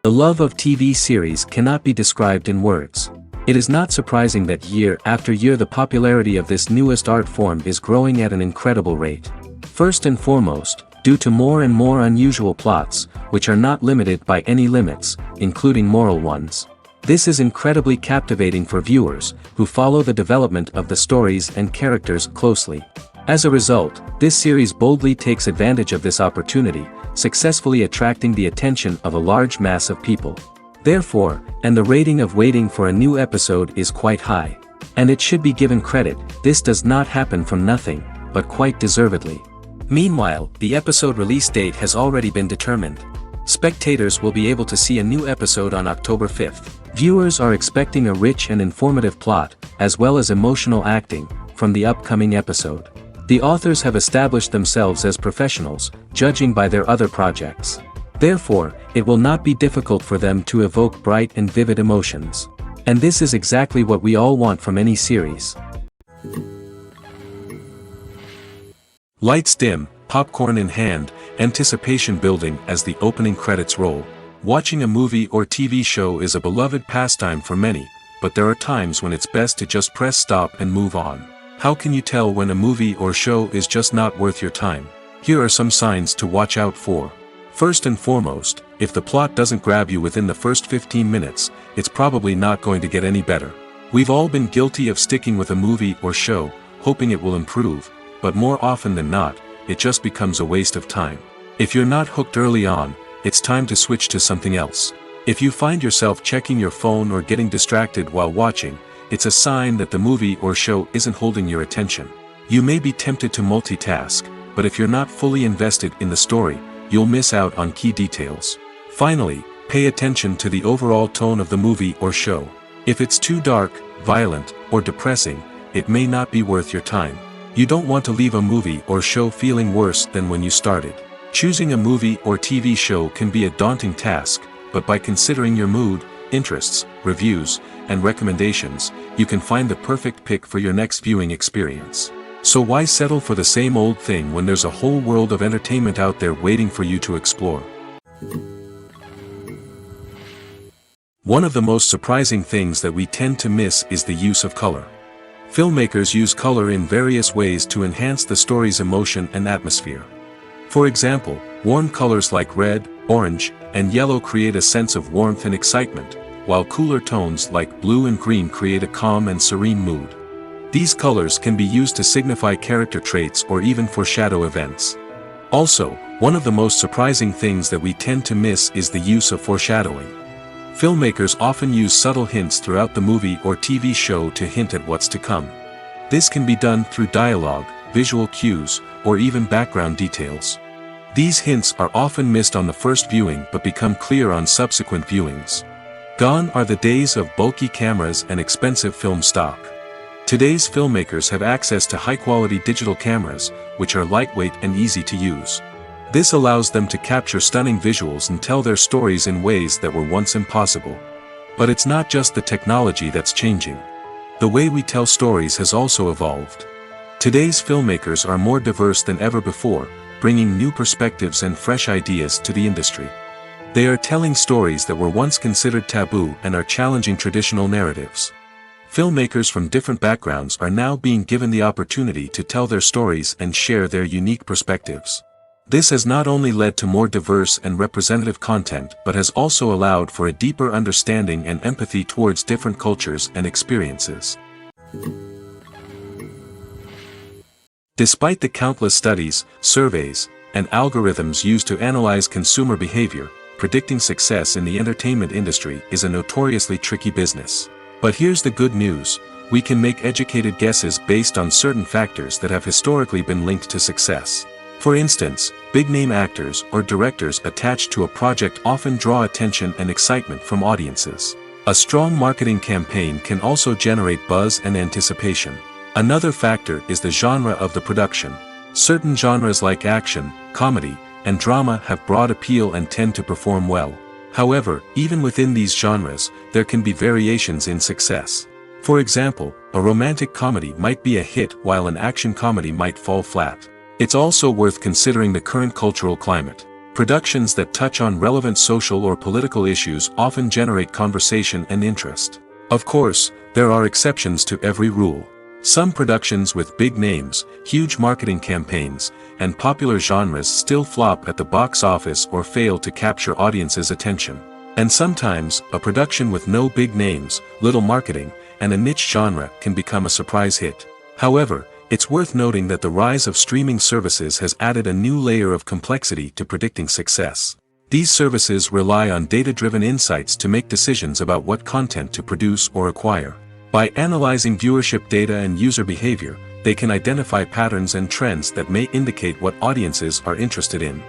The love of TV series cannot be described in words. It is not surprising that year after year the popularity of this newest art form is growing at an incredible rate. First and foremost, due to more and more unusual plots, which are not limited by any limits, including moral ones. This is incredibly captivating for viewers, who follow the development of the stories and characters closely. As a result, this series boldly takes advantage of this opportunity, successfully attracting the attention of a large mass of people. Therefore, and the rating of waiting for a new episode is quite high. And it should be given credit, this does not happen from nothing, but quite deservedly. Meanwhile, the episode release date has already been determined. Spectators will be able to see a new episode on October 5th. Viewers are expecting a rich and informative plot, as well as emotional acting, from the upcoming episode. The authors have established themselves as professionals, judging by their other projects. Therefore, it will not be difficult for them to evoke bright and vivid emotions. And this is exactly what we all want from any series. Lights dim, popcorn in hand, anticipation building as the opening credits roll. Watching a movie or TV show is a beloved pastime for many, but there are times when it's best to just press stop and move on. How can you tell when a movie or show is just not worth your time? Here are some signs to watch out for. First and foremost, if the plot doesn't grab you within the first 15 minutes, it's probably not going to get any better. We've all been guilty of sticking with a movie or show, hoping it will improve, but more often than not, it just becomes a waste of time. If you're not hooked early on, it's time to switch to something else. If you find yourself checking your phone or getting distracted while watching, it's a sign that the movie or show isn't holding your attention. You may be tempted to multitask, but if you're not fully invested in the story, you'll miss out on key details. Finally, pay attention to the overall tone of the movie or show. If it's too dark, violent, or depressing, it may not be worth your time. You don't want to leave a movie or show feeling worse than when you started. Choosing a movie or TV show can be a daunting task, but by considering your mood, interests, reviews, and recommendations, you can find the perfect pick for your next viewing experience. So why settle for the same old thing when there's a whole world of entertainment out there waiting for you to explore? One of the most surprising things that we tend to miss is the use of color. Filmmakers use color in various ways to enhance the story's emotion and atmosphere. For example, warm colors like red, orange, and yellow create a sense of warmth and excitement, while cooler tones like blue and green create a calm and serene mood. These colors can be used to signify character traits or even foreshadow events. Also, one of the most surprising things that we tend to miss is the use of foreshadowing. Filmmakers often use subtle hints throughout the movie or TV show to hint at what's to come. This can be done through dialogue, visual cues, or even background details. These hints are often missed on the first viewing but become clear on subsequent viewings. Gone are the days of bulky cameras and expensive film stock. Today's filmmakers have access to high-quality digital cameras, which are lightweight and easy to use. This allows them to capture stunning visuals and tell their stories in ways that were once impossible. But it's not just the technology that's changing. The way we tell stories has also evolved. Today's filmmakers are more diverse than ever before, bringing new perspectives and fresh ideas to the industry. They are telling stories that were once considered taboo and are challenging traditional narratives. Filmmakers from different backgrounds are now being given the opportunity to tell their stories and share their unique perspectives. This has not only led to more diverse and representative content but has also allowed for a deeper understanding and empathy towards different cultures and experiences. Despite the countless studies, surveys, and algorithms used to analyze consumer behavior, predicting success in the entertainment industry is a notoriously tricky business. But here's the good news: we can make educated guesses based on certain factors that have historically been linked to success. For instance, big-name actors or directors attached to a project often draw attention and excitement from audiences. A strong marketing campaign can also generate buzz and anticipation. Another factor is the genre of the production. Certain genres like action, comedy, and drama have broad appeal and tend to perform well. However, even within these genres, there can be variations in success. For example, a romantic comedy might be a hit while an action comedy might fall flat. It's also worth considering the current cultural climate. Productions that touch on relevant social or political issues often generate conversation and interest. Of course, there are exceptions to every rule. Some productions with big names, huge marketing campaigns, and popular genres still flop at the box office or fail to capture audiences' attention. And sometimes, a production with no big names, little marketing, and a niche genre can become a surprise hit. However, it's worth noting that the rise of streaming services has added a new layer of complexity to predicting success. These services rely on data-driven insights to make decisions about what content to produce or acquire. By analyzing viewership data and user behavior, they can identify patterns and trends that may indicate what audiences are interested in.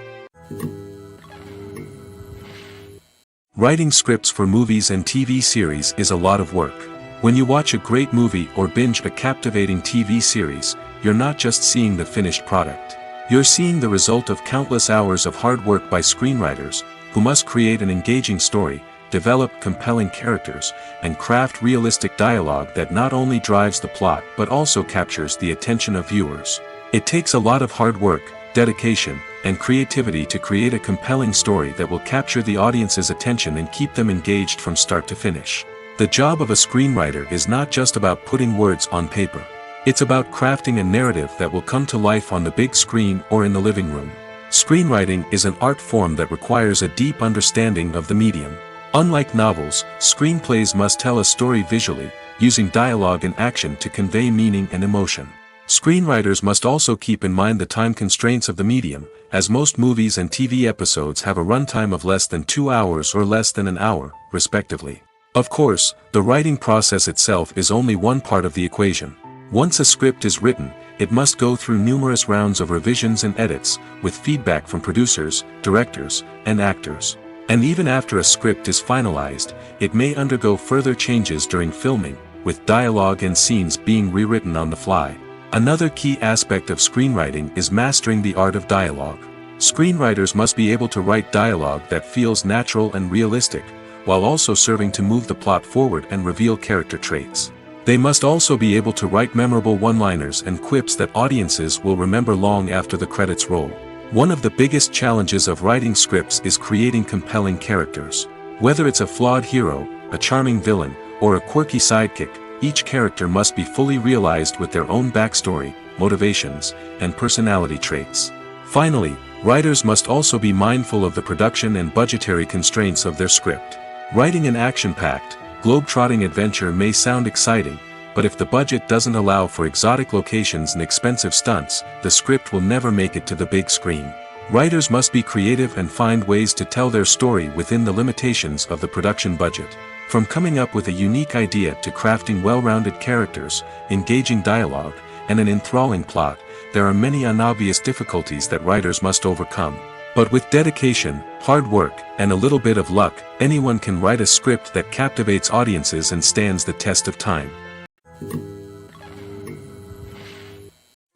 Writing scripts for movies and TV series is a lot of work. When you watch a great movie or binge a captivating TV series, you're not just seeing the finished product. You're seeing the result of countless hours of hard work by screenwriters, who must create an engaging story, develop compelling characters, and craft realistic dialogue that not only drives the plot but also captures the attention of viewers. It takes a lot of hard work, dedication, and creativity to create a compelling story that will capture the audience's attention and keep them engaged from start to finish. The job of a screenwriter is not just about putting words on paper. It's about crafting a narrative that will come to life on the big screen or in the living room. Screenwriting is an art form that requires a deep understanding of the medium. Unlike novels, screenplays must tell a story visually, using dialogue and action to convey meaning and emotion. Screenwriters must also keep in mind the time constraints of the medium, as most movies and TV episodes have a runtime of less than 2 hours or less than an hour, respectively. Of course, the writing process itself is only one part of the equation. Once a script is written, it must go through numerous rounds of revisions and edits, with feedback from producers, directors, and actors. And even after a script is finalized, it may undergo further changes during filming, with dialogue and scenes being rewritten on the fly. Another key aspect of screenwriting is mastering the art of dialogue. Screenwriters must be able to write dialogue that feels natural and realistic, while also serving to move the plot forward and reveal character traits. They must also be able to write memorable one-liners and quips that audiences will remember long after the credits roll. One of the biggest challenges of writing scripts is creating compelling characters. Whether it's a flawed hero, a charming villain, or a quirky sidekick, each character must be fully realized with their own backstory, motivations, and personality traits. Finally, writers must also be mindful of the production and budgetary constraints of their script. Writing an action-packed, globe-trotting adventure may sound exciting, but if the budget doesn't allow for exotic locations and expensive stunts, the script will never make it to the big screen. Writers must be creative and find ways to tell their story within the limitations of the production budget. From coming up with a unique idea to crafting well-rounded characters, engaging dialogue, and an enthralling plot, there are many unobvious difficulties that writers must overcome. But with dedication, hard work, and a little bit of luck, anyone can write a script that captivates audiences and stands the test of time.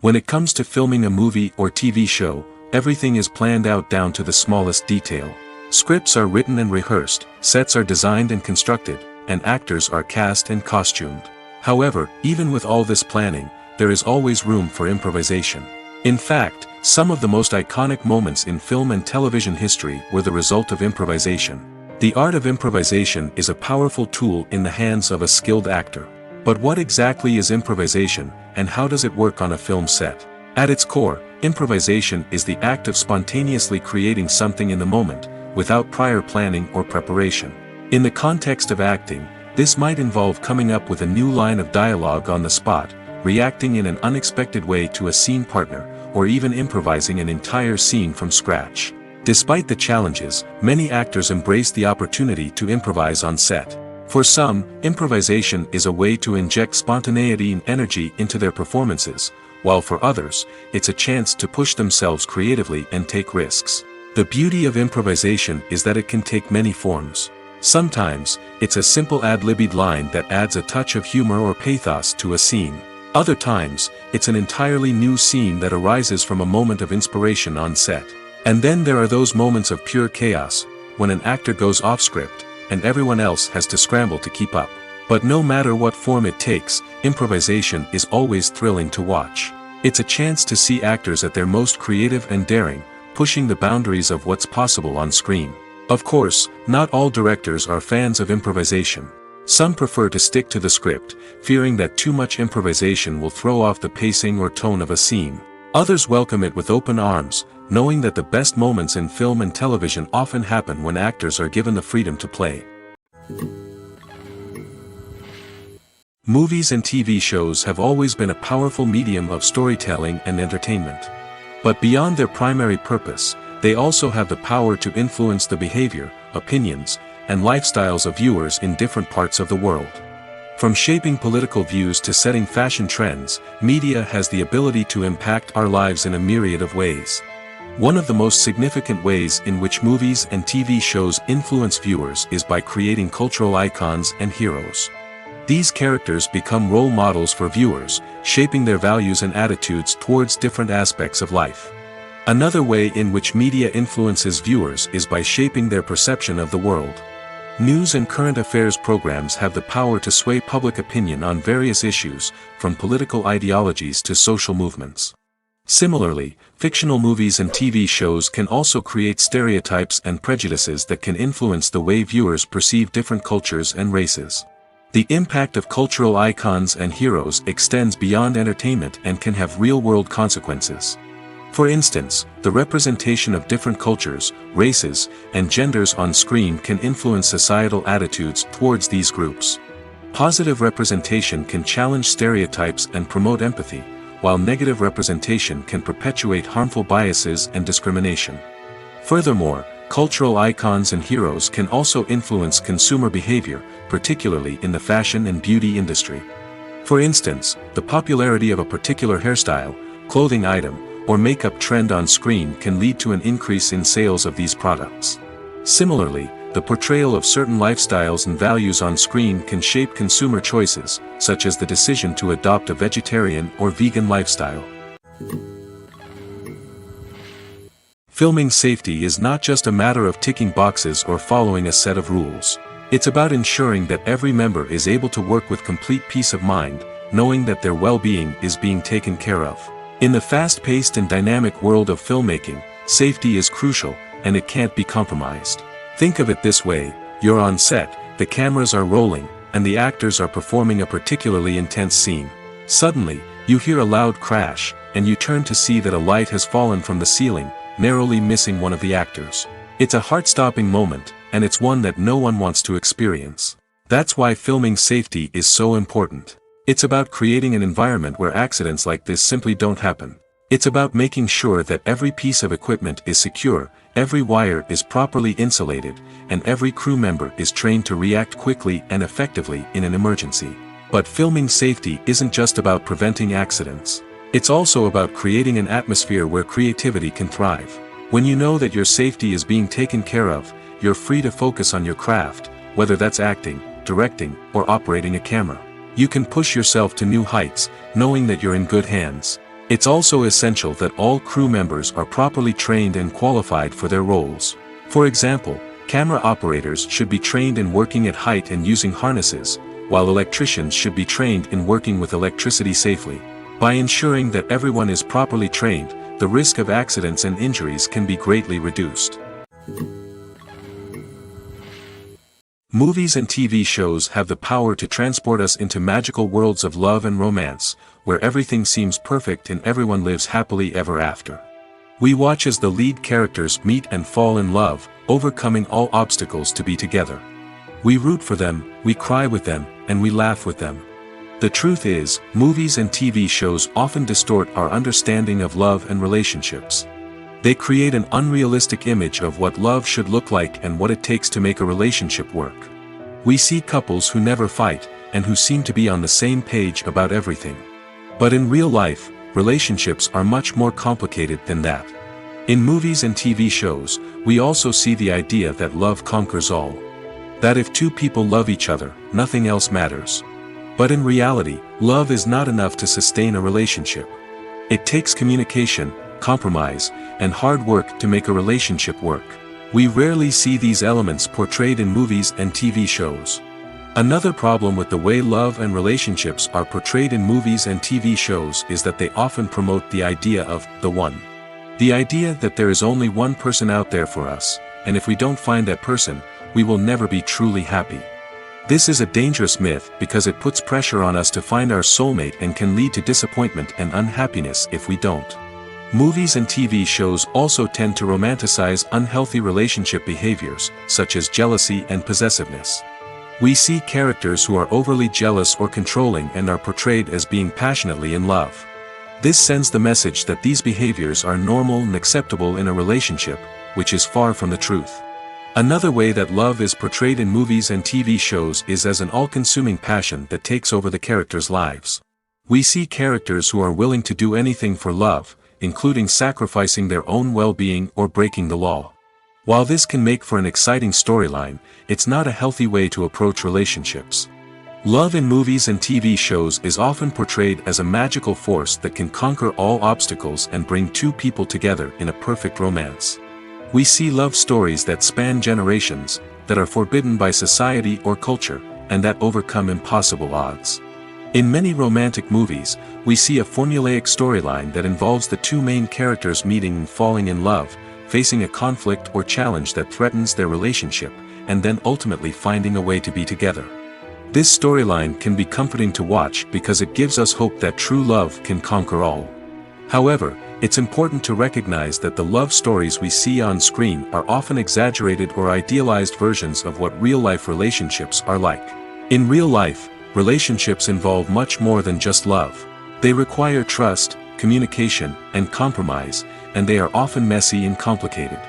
When it comes to filming a movie or TV show, everything is planned out down to the smallest detail. Scripts are written and rehearsed, sets are designed and constructed, and actors are cast and costumed. However, even with all this planning, there is always room for improvisation. In fact, some of the most iconic moments in film and television history were the result of improvisation. The art of improvisation is a powerful tool in the hands of a skilled actor. But what exactly is improvisation, and how does it work on a film set? At its core, improvisation is the act of spontaneously creating something in the moment, without prior planning or preparation. In the context of acting, this might involve coming up with a new line of dialogue on the spot, reacting in an unexpected way to a scene partner, or even improvising an entire scene from scratch. Despite the challenges, many actors embrace the opportunity to improvise on set. For some, improvisation is a way to inject spontaneity and energy into their performances, while for others, it's a chance to push themselves creatively and take risks. The beauty of improvisation is that it can take many forms. Sometimes, it's a simple ad-libbed line that adds a touch of humor or pathos to a scene. Other times, it's an entirely new scene that arises from a moment of inspiration on set. And then there are those moments of pure chaos, when an actor goes off script, and everyone else has to scramble to keep up. But no matter what form it takes, improvisation is always thrilling to watch. It's a chance to see actors at their most creative and daring, pushing the boundaries of what's possible on screen. Of course, not all directors are fans of improvisation. Some prefer to stick to the script, fearing that too much improvisation will throw off the pacing or tone of a scene. Others welcome it with open arms, knowing that the best moments in film and television often happen when actors are given the freedom to play. Movies and TV shows have always been a powerful medium of storytelling and entertainment. But beyond their primary purpose, they also have the power to influence the behavior, opinions, and lifestyles of viewers in different parts of the world. From shaping political views to setting fashion trends, media has the ability to impact our lives in a myriad of ways. One of the most significant ways in which movies and TV shows influence viewers is by creating cultural icons and heroes. These characters become role models for viewers, shaping their values and attitudes towards different aspects of life. Another way in which media influences viewers is by shaping their perception of the world. News and current affairs programs have the power to sway public opinion on various issues, from political ideologies to social movements. Similarly, fictional movies and TV shows can also create stereotypes and prejudices that can influence the way viewers perceive different cultures and races. The impact of cultural icons and heroes extends beyond entertainment and can have real-world consequences. For instance, the representation of different cultures, races, and genders on screen can influence societal attitudes towards these groups. Positive representation can challenge stereotypes and promote empathy, while negative representation can perpetuate harmful biases and discrimination. Furthermore, cultural icons and heroes can also influence consumer behavior, particularly in the fashion and beauty industry. For instance, the popularity of a particular hairstyle, clothing item, or makeup trend on screen can lead to an increase in sales of these products. Similarly, the portrayal of certain lifestyles and values on screen can shape consumer choices, such as the decision to adopt a vegetarian or vegan lifestyle. Filming safety is not just a matter of ticking boxes or following a set of rules. It's about ensuring that every member is able to work with complete peace of mind, knowing that their well-being is being taken care of. In the fast-paced and dynamic world of filmmaking, safety is crucial, and it can't be compromised. Think of it this way: you're on set, the cameras are rolling, and the actors are performing a particularly intense scene. Suddenly, you hear a loud crash, and you turn to see that a light has fallen from the ceiling, narrowly missing one of the actors. It's a heart-stopping moment, and it's one that no one wants to experience. That's why filming safety is so important. It's about creating an environment where accidents like this simply don't happen. It's about making sure that every piece of equipment is secure, every wire is properly insulated, and every crew member is trained to react quickly and effectively in an emergency. But filming safety isn't just about preventing accidents. It's also about creating an atmosphere where creativity can thrive. When you know that your safety is being taken care of, you're free to focus on your craft, whether that's acting, directing, or operating a camera. You can push yourself to new heights, knowing that you're in good hands. It's also essential that all crew members are properly trained and qualified for their roles. For example, camera operators should be trained in working at height and using harnesses, while electricians should be trained in working with electricity safely. By ensuring that everyone is properly trained, the risk of accidents and injuries can be greatly reduced. Movies and TV shows have the power to transport us into magical worlds of love and romance, where everything seems perfect and everyone lives happily ever after. We watch as the lead characters meet and fall in love, overcoming all obstacles to be together. We root for them, we cry with them, and we laugh with them. The truth is, movies and TV shows often distort our understanding of love and relationships. They create an unrealistic image of what love should look like and what it takes to make a relationship work. We see couples who never fight, and who seem to be on the same page about everything. But in real life, relationships are much more complicated than that. In movies and TV shows, we also see the idea that love conquers all. That if two people love each other, nothing else matters. But in reality, love is not enough to sustain a relationship. It takes communication, compromise, and hard work to make a relationship work. We rarely see these elements portrayed in movies and TV shows. Another problem with the way love and relationships are portrayed in movies and TV shows is that they often promote the idea of the one. The idea that there is only one person out there for us, and if we don't find that person, we will never be truly happy. This is a dangerous myth because it puts pressure on us to find our soulmate and can lead to disappointment and unhappiness if we don't. Movies and TV shows also tend to romanticize unhealthy relationship behaviors, such as jealousy and possessiveness. We see characters who are overly jealous or controlling and are portrayed as being passionately in love. This sends the message that these behaviors are normal and acceptable in a relationship, which is far from the truth. Another way that love is portrayed in movies and TV shows is as an all-consuming passion that takes over the characters' lives. We see characters who are willing to do anything for love, including sacrificing their own well-being or breaking the law. While this can make for an exciting storyline, it's not a healthy way to approach relationships. Love in movies and TV shows is often portrayed as a magical force that can conquer all obstacles and bring two people together in a perfect romance. We see love stories that span generations, that are forbidden by society or culture, and that overcome impossible odds. In many romantic movies, we see a formulaic storyline that involves the two main characters meeting and falling in love, facing a conflict or challenge that threatens their relationship, and then ultimately finding a way to be together. This storyline can be comforting to watch because it gives us hope that true love can conquer all. However, it's important to recognize that the love stories we see on screen are often exaggerated or idealized versions of what real-life relationships are like. In real life, relationships involve much more than just love. They require trust, communication, and compromise, and they are often messy and complicated.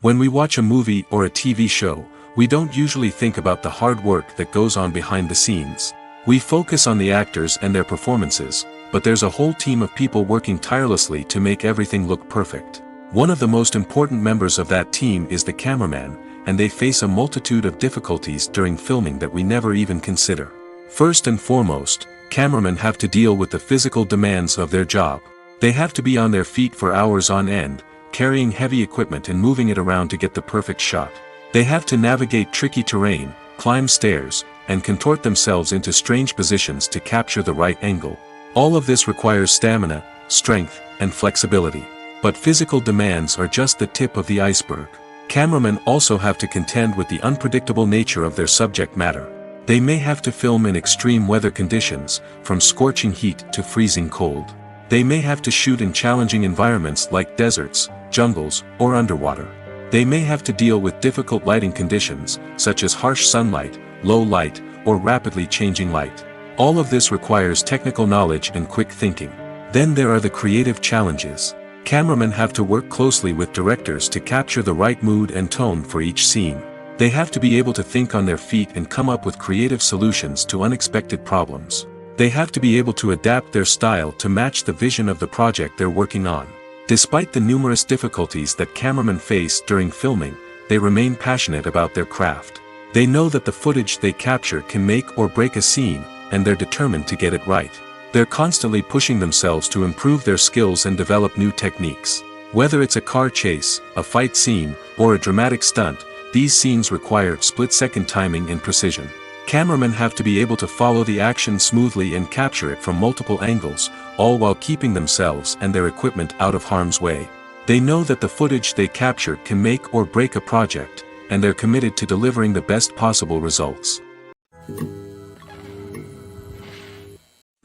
When we watch a movie or a TV show, we don't usually think about the hard work that goes on behind the scenes. We focus on the actors and their performances, but there's a whole team of people working tirelessly to make everything look perfect. One of the most important members of that team is the cameraman, and they face a multitude of difficulties during filming that we never even consider. First and foremost, cameramen have to deal with the physical demands of their job. They have to be on their feet for hours on end, carrying heavy equipment and moving it around to get the perfect shot. They have to navigate tricky terrain, climb stairs, and contort themselves into strange positions to capture the right angle. All of this requires stamina, strength, and flexibility. But physical demands are just the tip of the iceberg. Cameramen also have to contend with the unpredictable nature of their subject matter. They may have to film in extreme weather conditions, from scorching heat to freezing cold. They may have to shoot in challenging environments like deserts, jungles, or underwater. They may have to deal with difficult lighting conditions, such as harsh sunlight, low light, or rapidly changing light. All of this requires technical knowledge and quick thinking. Then there are the creative challenges. Cameramen have to work closely with directors to capture the right mood and tone for each scene. They have to be able to think on their feet and come up with creative solutions to unexpected problems. They have to be able to adapt their style to match the vision of the project they're working on. Despite the numerous difficulties that cameramen face during filming, they remain passionate about their craft. They know that the footage they capture can make or break a scene, and they're determined to get it right. They're constantly pushing themselves to improve their skills and develop new techniques. Whether it's a car chase, a fight scene, or a dramatic stunt, these scenes require split-second timing and precision. Cameramen have to be able to follow the action smoothly and capture it from multiple angles, all while keeping themselves and their equipment out of harm's way. They know that the footage they capture can make or break a project, and they're committed to delivering the best possible results.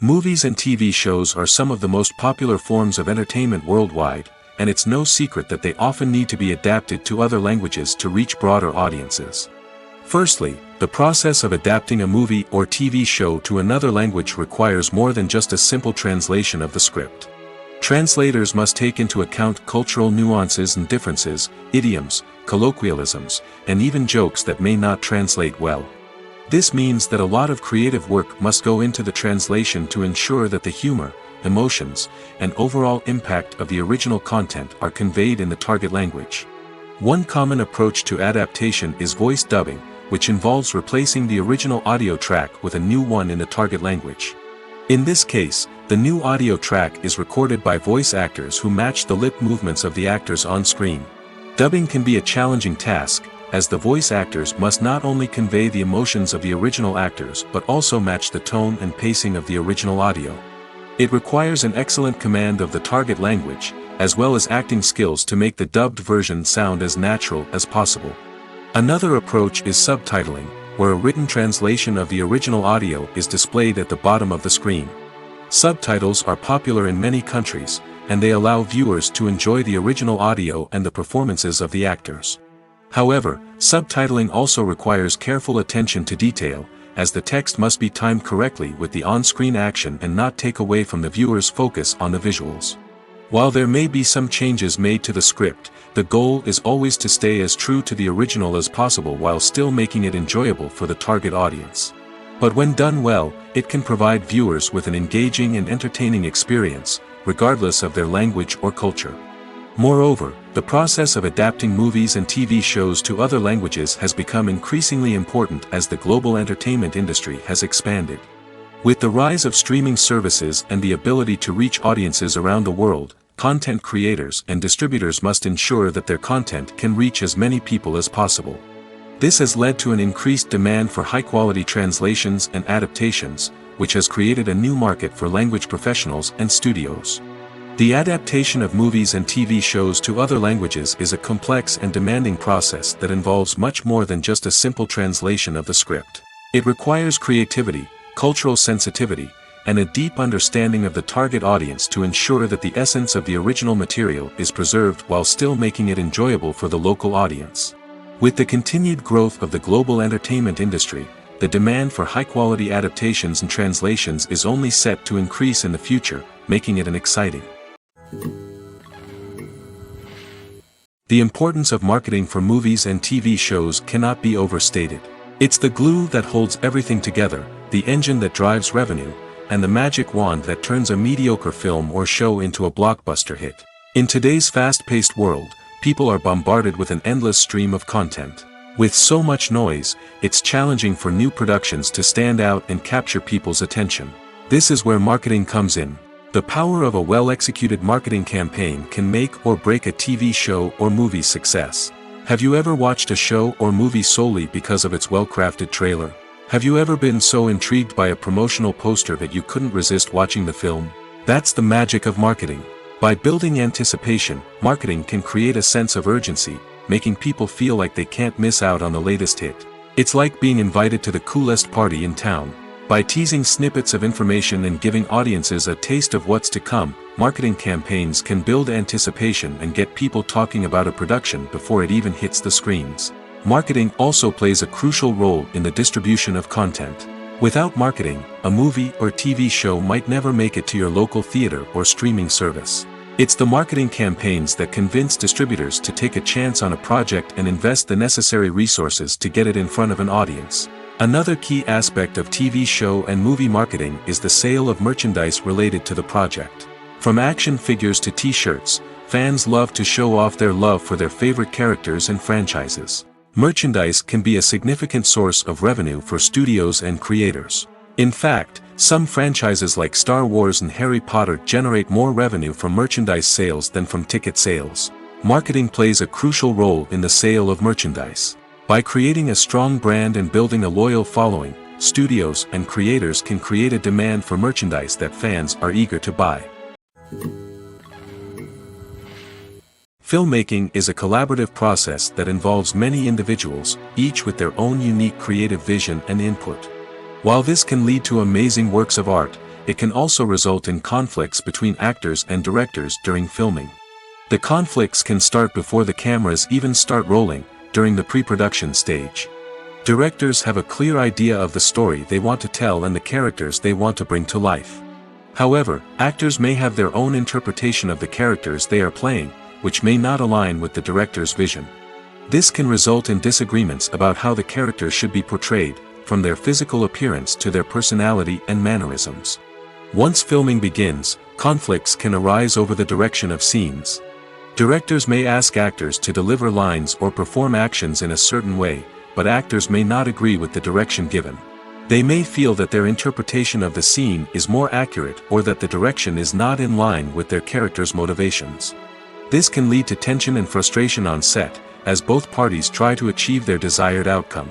Movies and TV shows are some of the most popular forms of entertainment worldwide, and it's no secret that they often need to be adapted to other languages to reach broader audiences. Firstly, the process of adapting a movie or TV show to another language requires more than just a simple translation of the script. Translators must take into account cultural nuances and differences, idioms, colloquialisms, and even jokes that may not translate well. This means that a lot of creative work must go into the translation to ensure that the humor, emotions, and overall impact of the original content are conveyed in the target language. One common approach to adaptation is voice dubbing, which involves replacing the original audio track with a new one in the target language. In this case, the new audio track is recorded by voice actors who match the lip movements of the actors on screen. Dubbing can be a challenging task, as the voice actors must not only convey the emotions of the original actors but also match the tone and pacing of the original audio. It requires an excellent command of the target language, as well as acting skills to make the dubbed version sound as natural as possible. Another approach is subtitling, where a written translation of the original audio is displayed at the bottom of the screen. Subtitles are popular in many countries, and they allow viewers to enjoy the original audio and the performances of the actors. However, subtitling also requires careful attention to detail, as the text must be timed correctly with the on-screen action and not take away from the viewer's focus on the visuals. While there may be some changes made to the script, the goal is always to stay as true to the original as possible while still making it enjoyable for the target audience. But when done well, it can provide viewers with an engaging and entertaining experience, regardless of their language or culture. Moreover, the process of adapting movies and TV shows to other languages has become increasingly important as the global entertainment industry has expanded. With the rise of streaming services and the ability to reach audiences around the world, content creators and distributors must ensure that their content can reach as many people as possible. This has led to an increased demand for high-quality translations and adaptations, which has created a new market for language professionals and studios. The adaptation of movies and TV shows to other languages is a complex and demanding process that involves much more than just a simple translation of the script. It requires creativity, cultural sensitivity, and a deep understanding of the target audience to ensure that the essence of the original material is preserved while still making it enjoyable for the local audience. With the continued growth of the global entertainment industry, the demand for high-quality adaptations and translations is only set to increase in the future, making it an exciting. The importance of marketing for movies and TV shows cannot be overstated. It's the glue that holds everything together, the engine that drives revenue, and the magic wand that turns a mediocre film or show into a blockbuster hit. In today's fast-paced world, people are bombarded with an endless stream of content. With so much noise, it's challenging for new productions to stand out and capture people's attention. This is where marketing comes in. The power of a well-executed marketing campaign can make or break a TV show or movie's success. Have you ever watched a show or movie solely because of its well-crafted trailer? Have you ever been so intrigued by a promotional poster that you couldn't resist watching the film? That's the magic of marketing. By building anticipation, marketing can create a sense of urgency, making people feel like they can't miss out on the latest hit. It's like being invited to the coolest party in town. By teasing snippets of information and giving audiences a taste of what's to come, marketing campaigns can build anticipation and get people talking about a production before it even hits the screens. Marketing also plays a crucial role in the distribution of content. Without marketing, a movie or TV show might never make it to your local theater or streaming service. It's the marketing campaigns that convince distributors to take a chance on a project and invest the necessary resources to get it in front of an audience. Another key aspect of TV show and movie marketing is the sale of merchandise related to the project. From action figures to t-shirts, fans love to show off their love for their favorite characters and franchises. Merchandise can be a significant source of revenue for studios and creators. In fact, some franchises like Star Wars and Harry Potter generate more revenue from merchandise sales than from ticket sales. Marketing plays a crucial role in the sale of merchandise. By creating a strong brand and building a loyal following, studios and creators can create a demand for merchandise that fans are eager to buy. Filmmaking is a collaborative process that involves many individuals, each with their own unique creative vision and input. While this can lead to amazing works of art, it can also result in conflicts between actors and directors during filming. The conflicts can start before the cameras even start rolling, during the pre-production stage. Directors have a clear idea of the story they want to tell and the characters they want to bring to life. However, actors may have their own interpretation of the characters they are playing, which may not align with the director's vision. This can result in disagreements about how the characters should be portrayed, from their physical appearance to their personality and mannerisms. Once filming begins, conflicts can arise over the direction of scenes. Directors may ask actors to deliver lines or perform actions in a certain way, but actors may not agree with the direction given. They may feel that their interpretation of the scene is more accurate or that the direction is not in line with their character's motivations. This can lead to tension and frustration on set, as both parties try to achieve their desired outcome.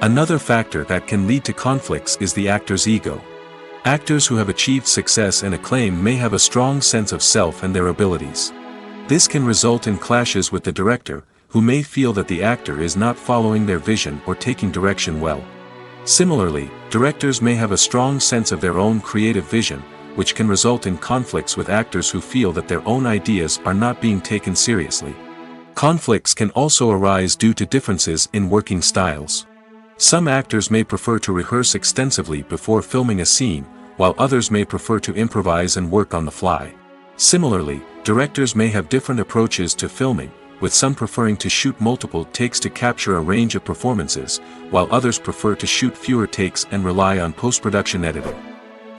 Another factor that can lead to conflicts is the actor's ego. Actors who have achieved success and acclaim may have a strong sense of self and their abilities. This can result in clashes with the director, who may feel that the actor is not following their vision or taking direction well. Similarly, directors may have a strong sense of their own creative vision, which can result in conflicts with actors who feel that their own ideas are not being taken seriously. Conflicts can also arise due to differences in working styles. Some actors may prefer to rehearse extensively before filming a scene, while others may prefer to improvise and work on the fly. Similarly, directors may have different approaches to filming, with some preferring to shoot multiple takes to capture a range of performances, while others prefer to shoot fewer takes and rely on post-production editing.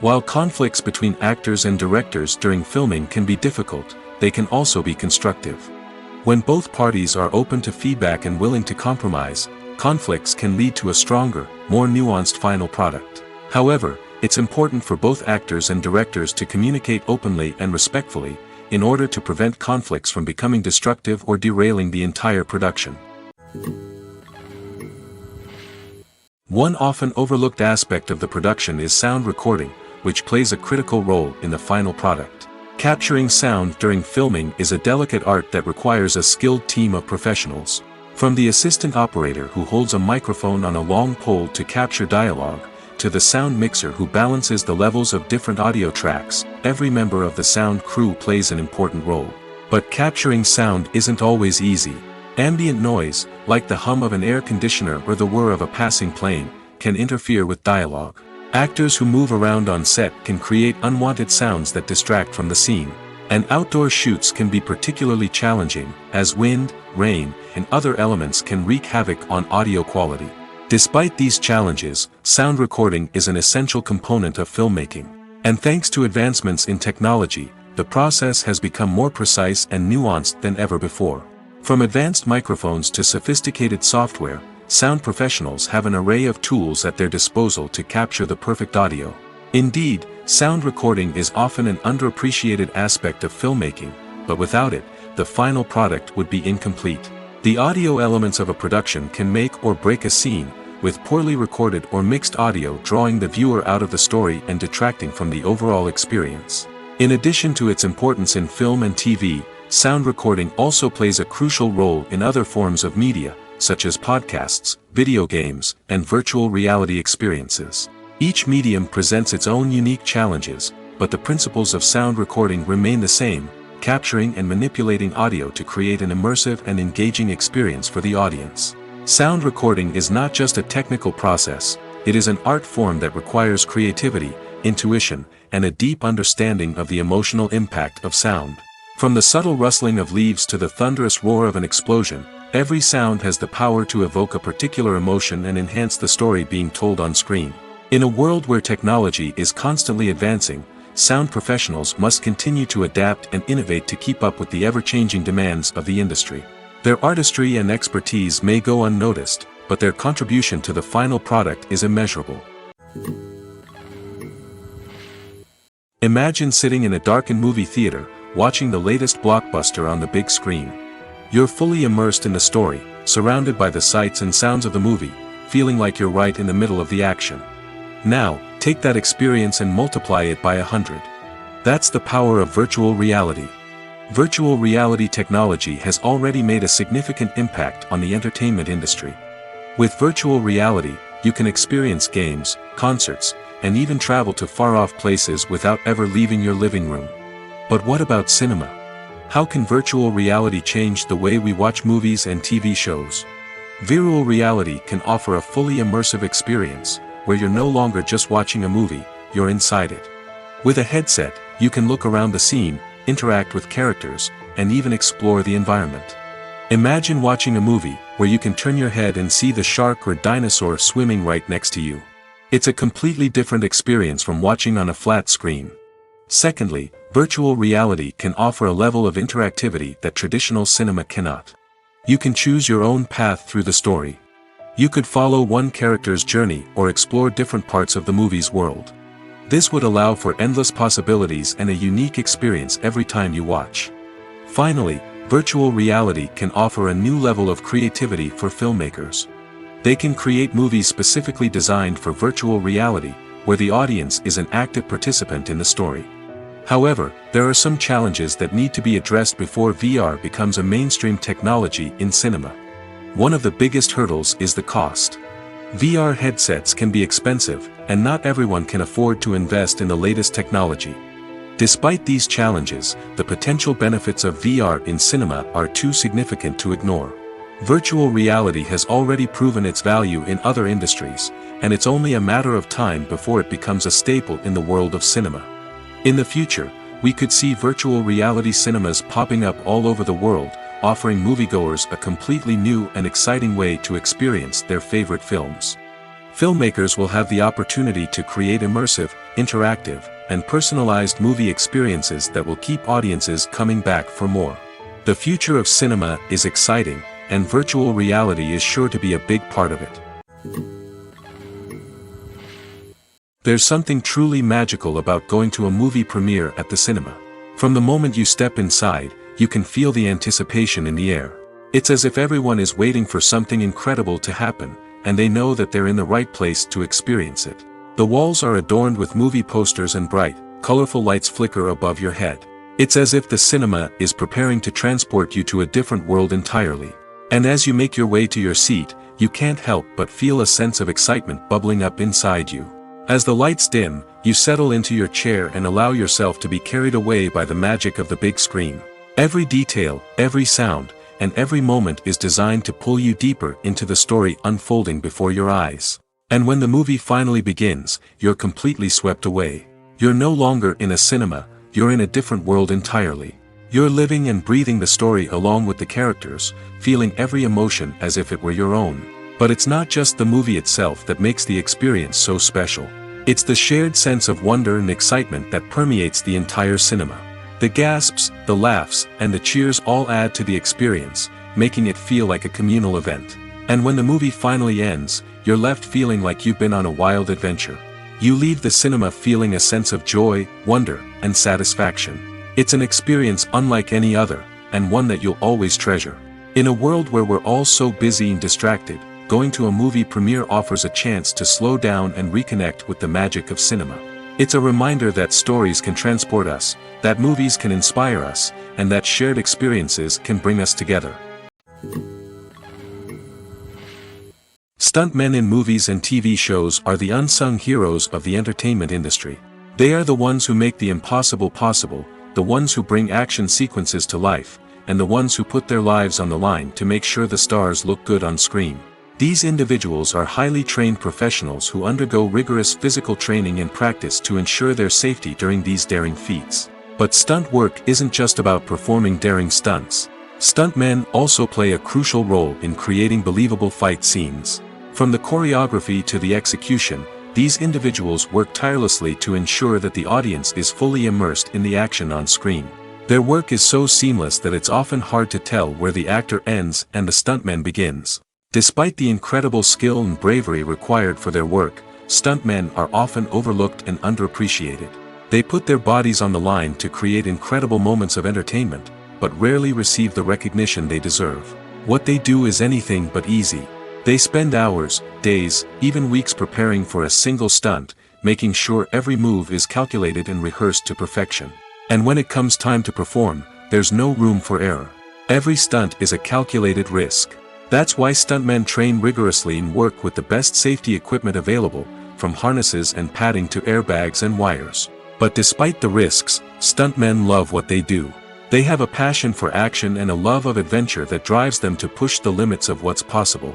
While conflicts between actors and directors during filming can be difficult, they can also be constructive. When both parties are open to feedback and willing to compromise, conflicts can lead to a stronger, more nuanced final product. However, it's important for both actors and directors to communicate openly and respectfully, in order to prevent conflicts from becoming destructive or derailing the entire production. One often overlooked aspect of the production is sound recording, which plays a critical role in the final product. Capturing sound during filming is a delicate art that requires a skilled team of professionals. From the assistant operator who holds a microphone on a long pole to capture dialogue, to the sound mixer who balances the levels of different audio tracks, every member of the sound crew plays an important role. But capturing sound isn't always easy. Ambient noise, like the hum of an air conditioner or the whir of a passing plane, can interfere with dialogue. Actors who move around on set can create unwanted sounds that distract from the scene. And outdoor shoots can be particularly challenging, as wind, rain, and other elements can wreak havoc on audio quality. Despite these challenges, sound recording is an essential component of filmmaking. And thanks to advancements in technology, the process has become more precise and nuanced than ever before. From advanced microphones to sophisticated software, sound professionals have an array of tools at their disposal to capture the perfect audio. Indeed, sound recording is often an underappreciated aspect of filmmaking, but without it, the final product would be incomplete. The audio elements of a production can make or break a scene, with poorly recorded or mixed audio drawing the viewer out of the story and detracting from the overall experience. In addition to its importance in film and TV, sound recording also plays a crucial role in other forms of media, such as podcasts, video games, and virtual reality experiences. Each medium presents its own unique challenges, but the principles of sound recording remain the same: capturing and manipulating audio to create an immersive and engaging experience for the audience. Sound recording is not just a technical process, it is an art form that requires creativity, intuition, and a deep understanding of the emotional impact of sound. From the subtle rustling of leaves to the thunderous roar of an explosion, every sound has the power to evoke a particular emotion and enhance the story being told on screen. In a world where technology is constantly advancing, sound professionals must continue to adapt and innovate to keep up with the ever-changing demands of the industry. Their artistry and expertise may go unnoticed, but their contribution to the final product is immeasurable. Imagine sitting in a darkened movie theater, watching the latest blockbuster on the big screen. You're fully immersed in the story, surrounded by the sights and sounds of the movie, feeling like you're right in the middle of the action. Now, take that experience and multiply it by 100. That's the power of virtual reality. Virtual reality technology has already made a significant impact on the entertainment industry. With virtual reality, you can experience games, concerts, and even travel to far-off places without ever leaving your living room. But what about cinema? How can virtual reality change the way we watch movies and TV shows? Virtual reality can offer a fully immersive experience, where you're no longer just watching a movie, you're inside it. With a headset, you can look around the scene, interact with characters, and even explore the environment. Imagine watching a movie, where you can turn your head and see the shark or dinosaur swimming right next to you. It's a completely different experience from watching on a flat screen. Secondly, virtual reality can offer a level of interactivity that traditional cinema cannot. You can choose your own path through the story. You could follow one character's journey or explore different parts of the movie's world. This would allow for endless possibilities and a unique experience every time you watch. Finally, virtual reality can offer a new level of creativity for filmmakers. They can create movies specifically designed for virtual reality, where the audience is an active participant in the story. However, there are some challenges that need to be addressed before VR becomes a mainstream technology in cinema. One of the biggest hurdles is the cost. VR headsets can be expensive, and not everyone can afford to invest in the latest technology. Despite these challenges, the potential benefits of VR in cinema are too significant to ignore. Virtual reality has already proven its value in other industries, and it's only a matter of time before it becomes a staple in the world of cinema. In the future, we could see virtual reality cinemas popping up all over the world, offering moviegoers a completely new and exciting way to experience their favorite films. Filmmakers will have the opportunity to create immersive, interactive, and personalized movie experiences that will keep audiences coming back for more. The future of cinema is exciting, and virtual reality is sure to be a big part of it. There's something truly magical about going to a movie premiere at the cinema. From the moment you step inside, you can feel the anticipation in the air. It's as if everyone is waiting for something incredible to happen, and they know that they're in the right place to experience it. The walls are adorned with movie posters and bright, colorful lights flicker above your head. It's as if the cinema is preparing to transport you to a different world entirely. And as you make your way to your seat, you can't help but feel a sense of excitement bubbling up inside you. As the lights dim, you settle into your chair and allow yourself to be carried away by the magic of the big screen. Every detail, every sound, and every moment is designed to pull you deeper into the story unfolding before your eyes. And when the movie finally begins, you're completely swept away. You're no longer in a cinema, you're in a different world entirely. You're living and breathing the story along with the characters, feeling every emotion as if it were your own. But it's not just the movie itself that makes the experience so special. It's the shared sense of wonder and excitement that permeates the entire cinema. The gasps, the laughs, and the cheers all add to the experience, making it feel like a communal event. And when the movie finally ends, you're left feeling like you've been on a wild adventure. You leave the cinema feeling a sense of joy, wonder, and satisfaction. It's an experience unlike any other, and one that you'll always treasure. In a world where we're all so busy and distracted, going to a movie premiere offers a chance to slow down and reconnect with the magic of cinema. It's a reminder that stories can transport us, that movies can inspire us, and that shared experiences can bring us together. Stuntmen in movies and TV shows are the unsung heroes of the entertainment industry. They are the ones who make the impossible possible, the ones who bring action sequences to life, and the ones who put their lives on the line to make sure the stars look good on screen. These individuals are highly trained professionals who undergo rigorous physical training and practice to ensure their safety during these daring feats. But stunt work isn't just about performing daring stunts. Stuntmen also play a crucial role in creating believable fight scenes. From the choreography to the execution, these individuals work tirelessly to ensure that the audience is fully immersed in the action on screen. Their work is so seamless that it's often hard to tell where the actor ends and the stuntman begins. Despite the incredible skill and bravery required for their work, stuntmen are often overlooked and underappreciated. They put their bodies on the line to create incredible moments of entertainment, but rarely receive the recognition they deserve. What they do is anything but easy. They spend hours, days, even weeks preparing for a single stunt, making sure every move is calculated and rehearsed to perfection. And when it comes time to perform, there's no room for error. Every stunt is a calculated risk. That's why stuntmen train rigorously and work with the best safety equipment available, from harnesses and padding to airbags and wires. But despite the risks, stuntmen love what they do. They have a passion for action and a love of adventure that drives them to push the limits of what's possible.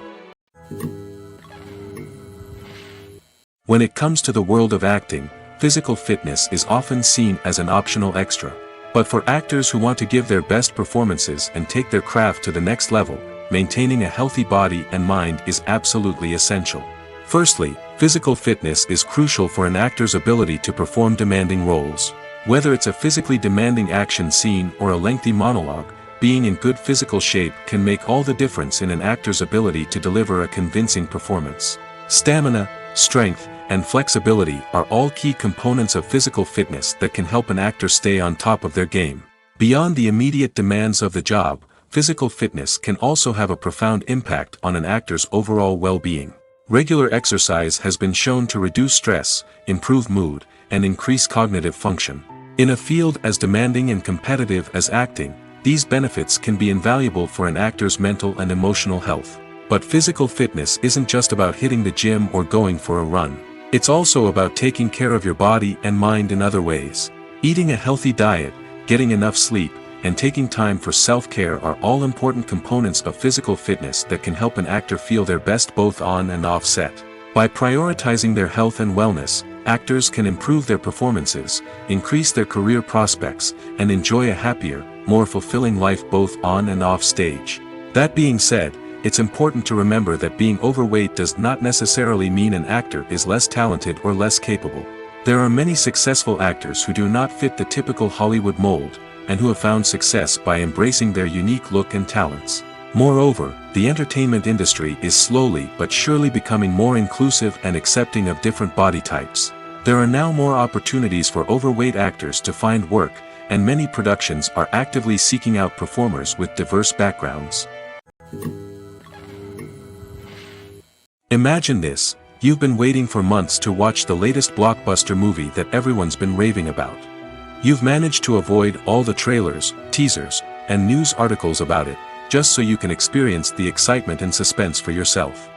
When it comes to the world of acting, physical fitness is often seen as an optional extra. But for actors who want to give their best performances and take their craft to the next level, maintaining a healthy body and mind is absolutely essential. Firstly, physical fitness is crucial for an actor's ability to perform demanding roles. Whether it's a physically demanding action scene or a lengthy monologue, being in good physical shape can make all the difference in an actor's ability to deliver a convincing performance. Stamina, strength, and flexibility are all key components of physical fitness that can help an actor stay on top of their game. Beyond the immediate demands of the job, physical fitness can also have a profound impact on an actor's overall well-being. Regular exercise has been shown to reduce stress, improve mood, and increase cognitive function. In a field as demanding and competitive as acting, these benefits can be invaluable for an actor's mental and emotional health. But physical fitness isn't just about hitting the gym or going for a run. It's also about taking care of your body and mind in other ways. Eating a healthy diet, getting enough sleep, and taking time for self-care are all important components of physical fitness that can help an actor feel their best both on and off set. By prioritizing their health and wellness, actors can improve their performances, increase their career prospects, and enjoy a happier, more fulfilling life both on and off stage. That being said, it's important to remember that being overweight does not necessarily mean an actor is less talented or less capable. There are many successful actors who do not fit the typical Hollywood mold, and who have found success by embracing their unique look and talents. Moreover, the entertainment industry is slowly but surely becoming more inclusive and accepting of different body types. There are now more opportunities for overweight actors to find work, and many productions are actively seeking out performers with diverse backgrounds. Imagine this: you've been waiting for months to watch the latest blockbuster movie that everyone's been raving about. You've managed to avoid all the trailers, teasers, and news articles about it, just so you can experience the excitement and suspense for yourself.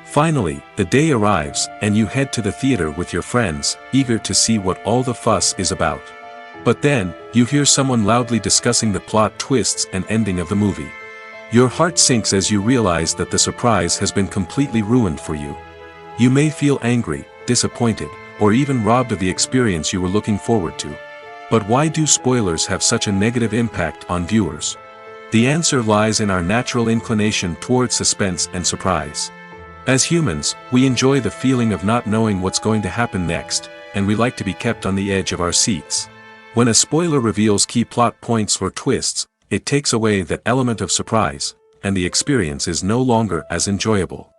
Finally, the day arrives, and you head to the theater with your friends, eager to see what all the fuss is about. But then, you hear someone loudly discussing the plot twists and ending of the movie. Your heart sinks as you realize that the surprise has been completely ruined for you. You may feel angry, disappointed, or even robbed of the experience you were looking forward to. But why do spoilers have such a negative impact on viewers? The answer lies in our natural inclination towards suspense and surprise. As humans, we enjoy the feeling of not knowing what's going to happen next, and we like to be kept on the edge of our seats. When a spoiler reveals key plot points or twists, it takes away that element of surprise, and the experience is no longer as enjoyable.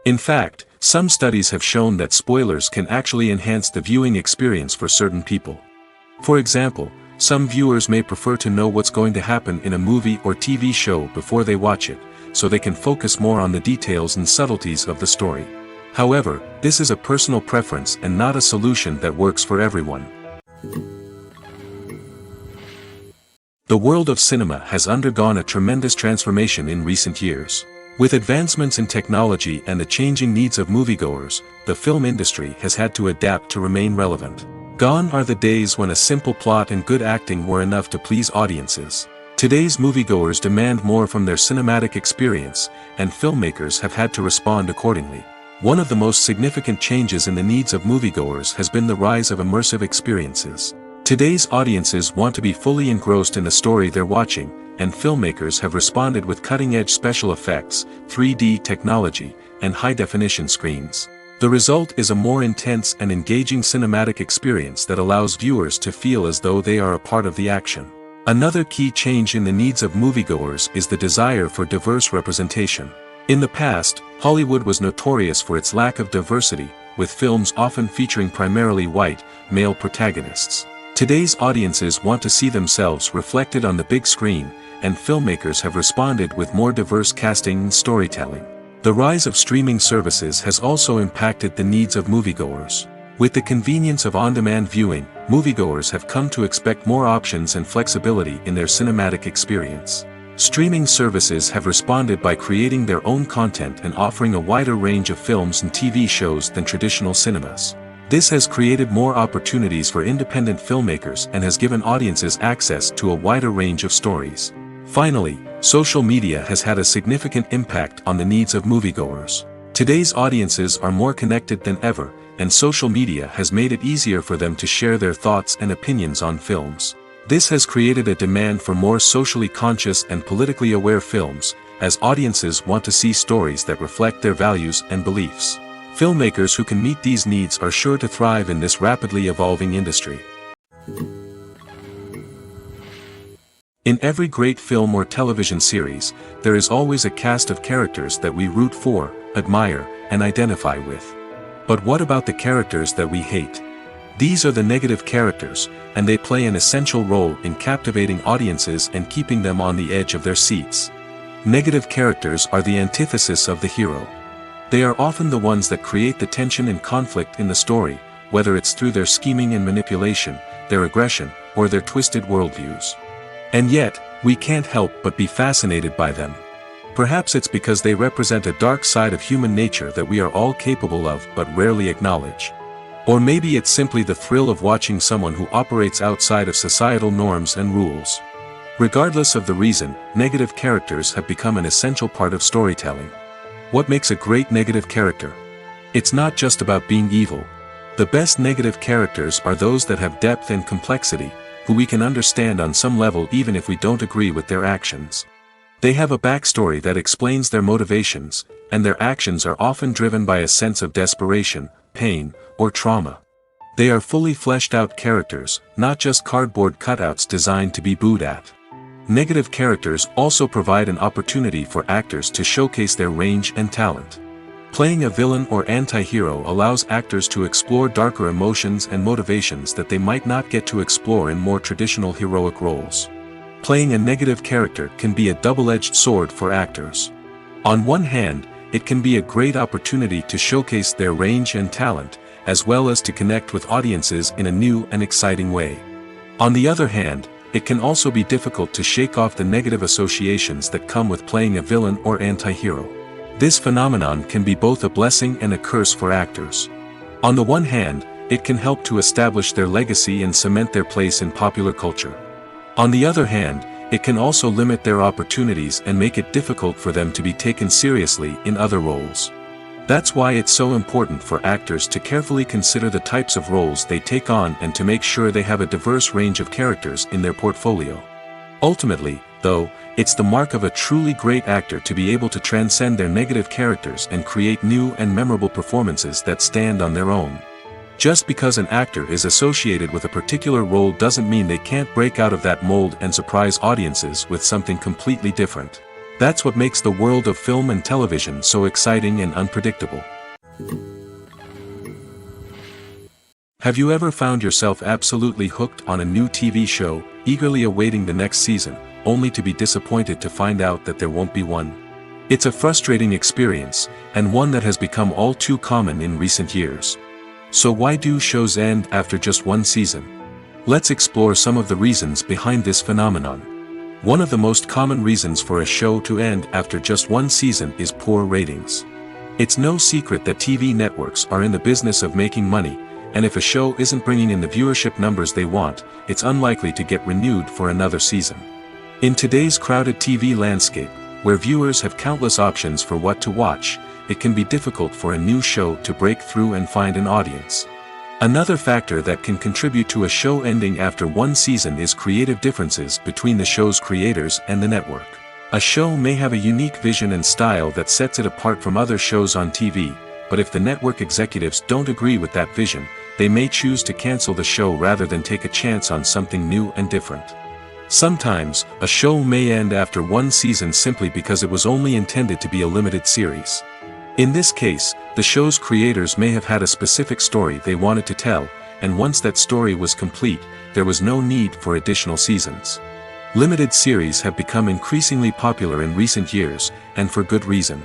In fact, some studies have shown that spoilers can actually enhance the viewing experience for certain people. For example, some viewers may prefer to know what's going to happen in a movie or TV show before they watch it, so they can focus more on the details and subtleties of the story. However, this is a personal preference and not a solution that works for everyone. The world of cinema has undergone a tremendous transformation in recent years. With advancements in technology and the changing needs of moviegoers, the film industry has had to adapt to remain relevant. Gone are the days when a simple plot and good acting were enough to please audiences. Today's moviegoers demand more from their cinematic experience, and filmmakers have had to respond accordingly. One of the most significant changes in the needs of moviegoers has been the rise of immersive experiences. Today's audiences want to be fully engrossed in the story they're watching, and filmmakers have responded with cutting-edge special effects, 3D technology, and high-definition screens. The result is a more intense and engaging cinematic experience that allows viewers to feel as though they are a part of the action. Another key change in the needs of moviegoers is the desire for diverse representation. In the past, Hollywood was notorious for its lack of diversity, with films often featuring primarily white, male protagonists. Today's audiences want to see themselves reflected on the big screen, and filmmakers have responded with more diverse casting and storytelling. The rise of streaming services has also impacted the needs of moviegoers. With the convenience of on-demand viewing, moviegoers have come to expect more options and flexibility in their cinematic experience. Streaming services have responded by creating their own content and offering a wider range of films and TV shows than traditional cinemas. This has created more opportunities for independent filmmakers and has given audiences access to a wider range of stories. Finally, social media has had a significant impact on the needs of moviegoers. Today's audiences are more connected than ever, and social media has made it easier for them to share their thoughts and opinions on films. This has created a demand for more socially conscious and politically aware films, as audiences want to see stories that reflect their values and beliefs. Filmmakers who can meet these needs are sure to thrive in this rapidly evolving industry. In every great film or television series, there is always a cast of characters that we root for, admire, and identify with. But what about the characters that we hate? These are the negative characters, and they play an essential role in captivating audiences and keeping them on the edge of their seats. Negative characters are the antithesis of the hero. They are often the ones that create the tension and conflict in the story, whether it's through their scheming and manipulation, their aggression, or their twisted worldviews. And yet, we can't help but be fascinated by them. Perhaps it's because they represent a dark side of human nature that we are all capable of but rarely acknowledge. Or maybe it's simply the thrill of watching someone who operates outside of societal norms and rules. Regardless of the reason, negative characters have become an essential part of storytelling. What makes a great negative character? It's not just about being evil. The best negative characters are those that have depth and complexity, who we can understand on some level even if we don't agree with their actions. They have a backstory that explains their motivations, and their actions are often driven by a sense of desperation, pain, or trauma. They are fully fleshed out characters, not just cardboard cutouts designed to be booed at. Negative characters also provide an opportunity for actors to showcase their range and talent. Playing a villain or anti-hero allows actors to explore darker emotions and motivations that they might not get to explore in more traditional heroic roles. Playing a negative character can be a double-edged sword for actors. On one hand, it can be a great opportunity to showcase their range and talent, as well as to connect with audiences in a new and exciting way. On the other hand, it can also be difficult to shake off the negative associations that come with playing a villain or anti-hero. This phenomenon can be both a blessing and a curse for actors. On the one hand, it can help to establish their legacy and cement their place in popular culture. On the other hand, it can also limit their opportunities and make it difficult for them to be taken seriously in other roles. That's why it's so important for actors to carefully consider the types of roles they take on and to make sure they have a diverse range of characters in their portfolio. Ultimately, though, it's the mark of a truly great actor to be able to transcend their negative characters and create new and memorable performances that stand on their own. Just because an actor is associated with a particular role doesn't mean they can't break out of that mold and surprise audiences with something completely different. That's what makes the world of film and television so exciting and unpredictable. Have you ever found yourself absolutely hooked on a new TV show, eagerly awaiting the next season, only to be disappointed to find out that there won't be one? It's a frustrating experience, and one that has become all too common in recent years. So why do shows end after just one season? Let's explore some of the reasons behind this phenomenon. One of the most common reasons for a show to end after just one season is poor ratings. It's no secret that TV networks are in the business of making money, and if a show isn't bringing in the viewership numbers they want, it's unlikely to get renewed for another season. In today's crowded TV landscape, where viewers have countless options for what to watch, it can be difficult for a new show to break through and find an audience. Another factor that can contribute to a show ending after one season is creative differences between the show's creators and the network. A show may have a unique vision and style that sets it apart from other shows on TV, but if the network executives don't agree with that vision, they may choose to cancel the show rather than take a chance on something new and different. Sometimes, a show may end after one season simply because it was only intended to be a limited series. In this case, the show's creators may have had a specific story they wanted to tell, and once that story was complete, there was no need for additional seasons. Limited series have become increasingly popular in recent years, and for good reason.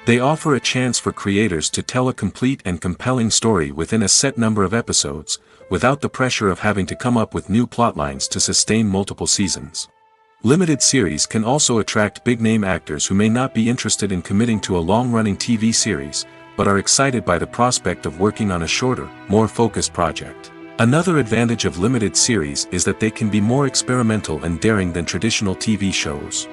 They offer a chance for creators to tell a complete and compelling story within a set number of episodes, without the pressure of having to come up with new plotlines to sustain multiple seasons. Limited series can also attract big-name actors who may not be interested in committing to a long-running TV series, but are excited by the prospect of working on a shorter, more focused project. Another advantage of limited series is that they can be more experimental and daring than traditional TV shows.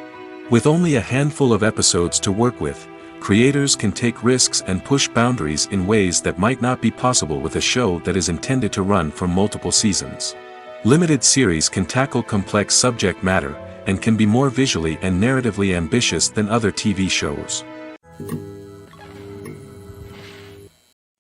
With only a handful of episodes to work with, creators can take risks and push boundaries in ways that might not be possible with a show that is intended to run for multiple seasons. Limited series can tackle complex subject matter, and can be more visually and narratively ambitious than other TV shows.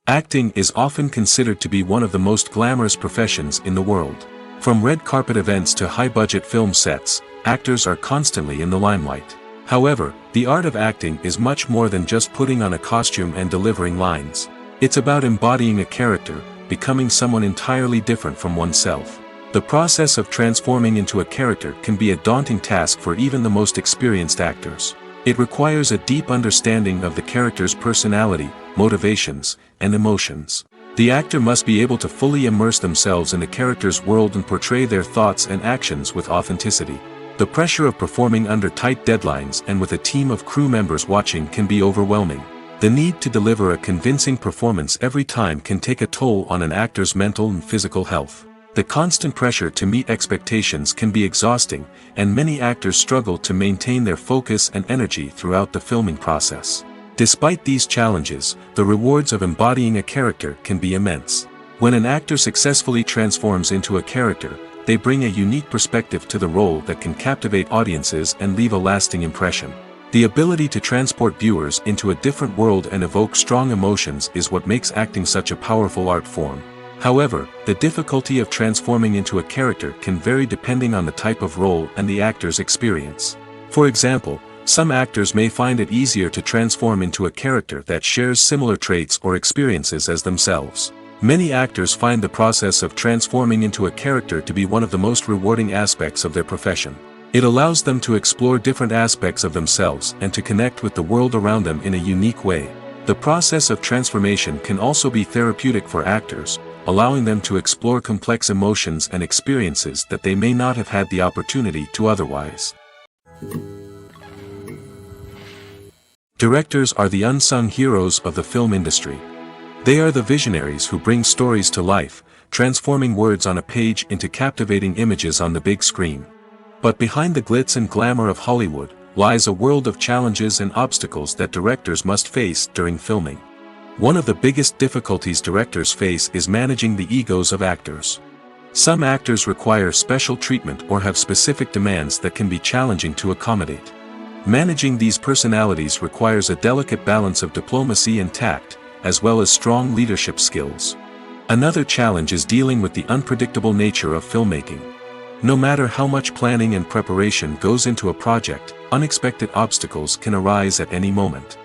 Acting is often considered to be one of the most glamorous professions in the world. From red carpet events to high-budget film sets, actors are constantly in the limelight. However, the art of acting is much more than just putting on a costume and delivering lines. It's about embodying a character, becoming someone entirely different from oneself. The process of transforming into a character can be a daunting task for even the most experienced actors. It requires a deep understanding of the character's personality, motivations, and emotions. The actor must be able to fully immerse themselves in the character's world and portray their thoughts and actions with authenticity. The pressure of performing under tight deadlines and with a team of crew members watching can be overwhelming. The need to deliver a convincing performance every time can take a toll on an actor's mental and physical health. The constant pressure to meet expectations can be exhausting, and many actors struggle to maintain their focus and energy throughout the filming process. Despite these challenges, the rewards of embodying a character can be immense. When an actor successfully transforms into a character, they bring a unique perspective to the role that can captivate audiences and leave a lasting impression. The ability to transport viewers into a different world and evoke strong emotions is what makes acting such a powerful art form. However, the difficulty of transforming into a character can vary depending on the type of role and the actor's experience. For example, some actors may find it easier to transform into a character that shares similar traits or experiences as themselves. Many actors find the process of transforming into a character to be one of the most rewarding aspects of their profession. It allows them to explore different aspects of themselves and to connect with the world around them in a unique way. The process of transformation can also be therapeutic for actors, allowing them to explore complex emotions and experiences that they may not have had the opportunity to otherwise. Directors are the unsung heroes of the film industry. They are the visionaries who bring stories to life, transforming words on a page into captivating images on the big screen. But behind the glitz and glamour of Hollywood, lies a world of challenges and obstacles that directors must face during filming. One of the biggest difficulties directors face is managing the egos of actors. Some actors require special treatment or have specific demands that can be challenging to accommodate. Managing these personalities requires a delicate balance of diplomacy and tact, as well as strong leadership skills. Another challenge is dealing with the unpredictable nature of filmmaking. No matter how much planning and preparation goes into a project, unexpected obstacles can arise at any moment.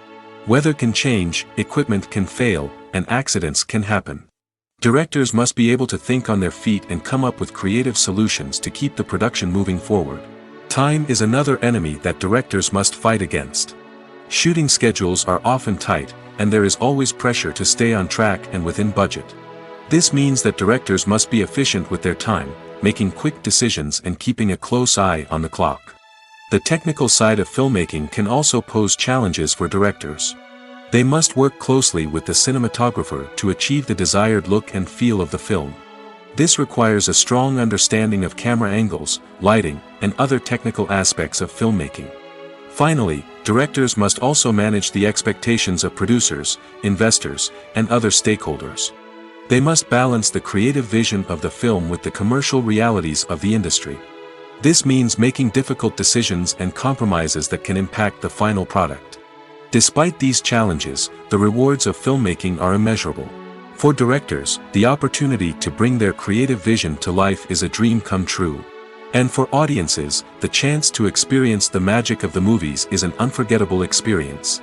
Weather can change, equipment can fail, and accidents can happen. Directors must be able to think on their feet and come up with creative solutions to keep the production moving forward. Time is another enemy that directors must fight against. Shooting schedules are often tight, and there is always pressure to stay on track and within budget. This means that directors must be efficient with their time, making quick decisions and keeping a close eye on the clock. The technical side of filmmaking can also pose challenges for directors. They must work closely with the cinematographer to achieve the desired look and feel of the film. This requires a strong understanding of camera angles, lighting, and other technical aspects of filmmaking. Finally, directors must also manage the expectations of producers, investors, and other stakeholders. They must balance the creative vision of the film with the commercial realities of the industry. This means making difficult decisions and compromises that can impact the final product. Despite these challenges, the rewards of filmmaking are immeasurable. For directors, the opportunity to bring their creative vision to life is a dream come true. And for audiences, the chance to experience the magic of the movies is an unforgettable experience.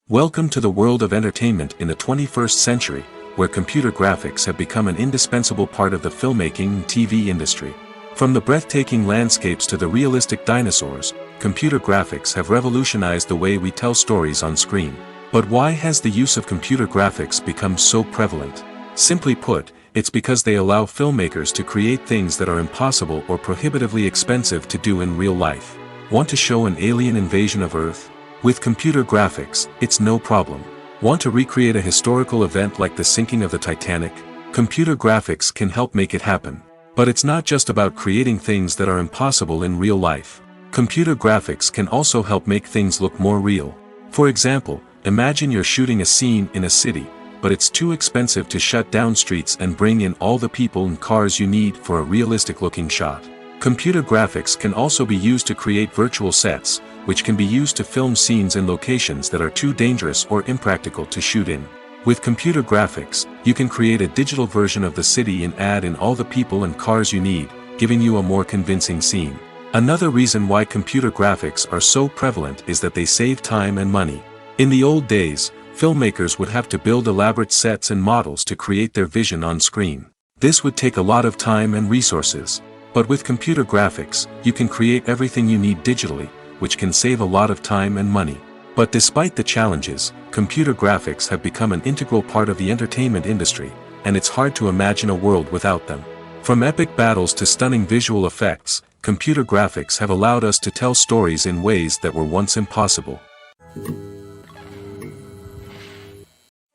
Welcome to the world of entertainment in the 21st century, where computer graphics have become an indispensable part of the filmmaking and TV industry. From the breathtaking landscapes to the realistic dinosaurs, computer graphics have revolutionized the way we tell stories on screen. But why has the use of computer graphics become so prevalent? Simply put, it's because they allow filmmakers to create things that are impossible or prohibitively expensive to do in real life. Want to show an alien invasion of Earth? With computer graphics, it's no problem. Want to recreate a historical event like the sinking of the Titanic? Computer graphics can help make it happen. But it's not just about creating things that are impossible in real life. Computer graphics can also help make things look more real. For example, imagine you're shooting a scene in a city, but it's too expensive to shut down streets and bring in all the people and cars you need for a realistic-looking shot. Computer graphics can also be used to create virtual sets, which can be used to film scenes in locations that are too dangerous or impractical to shoot in. With computer graphics, you can create a digital version of the city and add in all the people and cars you need, giving you a more convincing scene. Another reason why computer graphics are so prevalent is that they save time and money. In the old days, filmmakers would have to build elaborate sets and models to create their vision on screen. This would take a lot of time and resources. But with computer graphics, you can create everything you need digitally, which can save a lot of time and money. But despite the challenges, computer graphics have become an integral part of the entertainment industry, and it's hard to imagine a world without them. From epic battles to stunning visual effects, computer graphics have allowed us to tell stories in ways that were once impossible.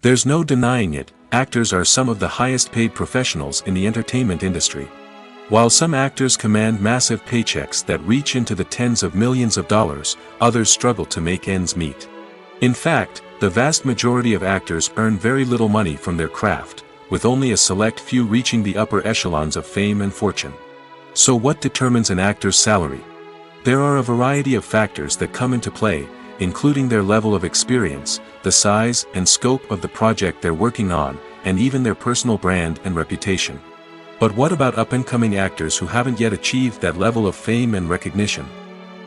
There's no denying it, actors are some of the highest paid professionals in the entertainment industry. While some actors command massive paychecks that reach into the tens of millions of dollars, others struggle to make ends meet. In fact, the vast majority of actors earn very little money from their craft, with only a select few reaching the upper echelons of fame and fortune. So what determines an actor's salary? There are a variety of factors that come into play, including their level of experience, the size and scope of the project they're working on, and even their personal brand and reputation. But what about up-and-coming actors who haven't yet achieved that level of fame and recognition?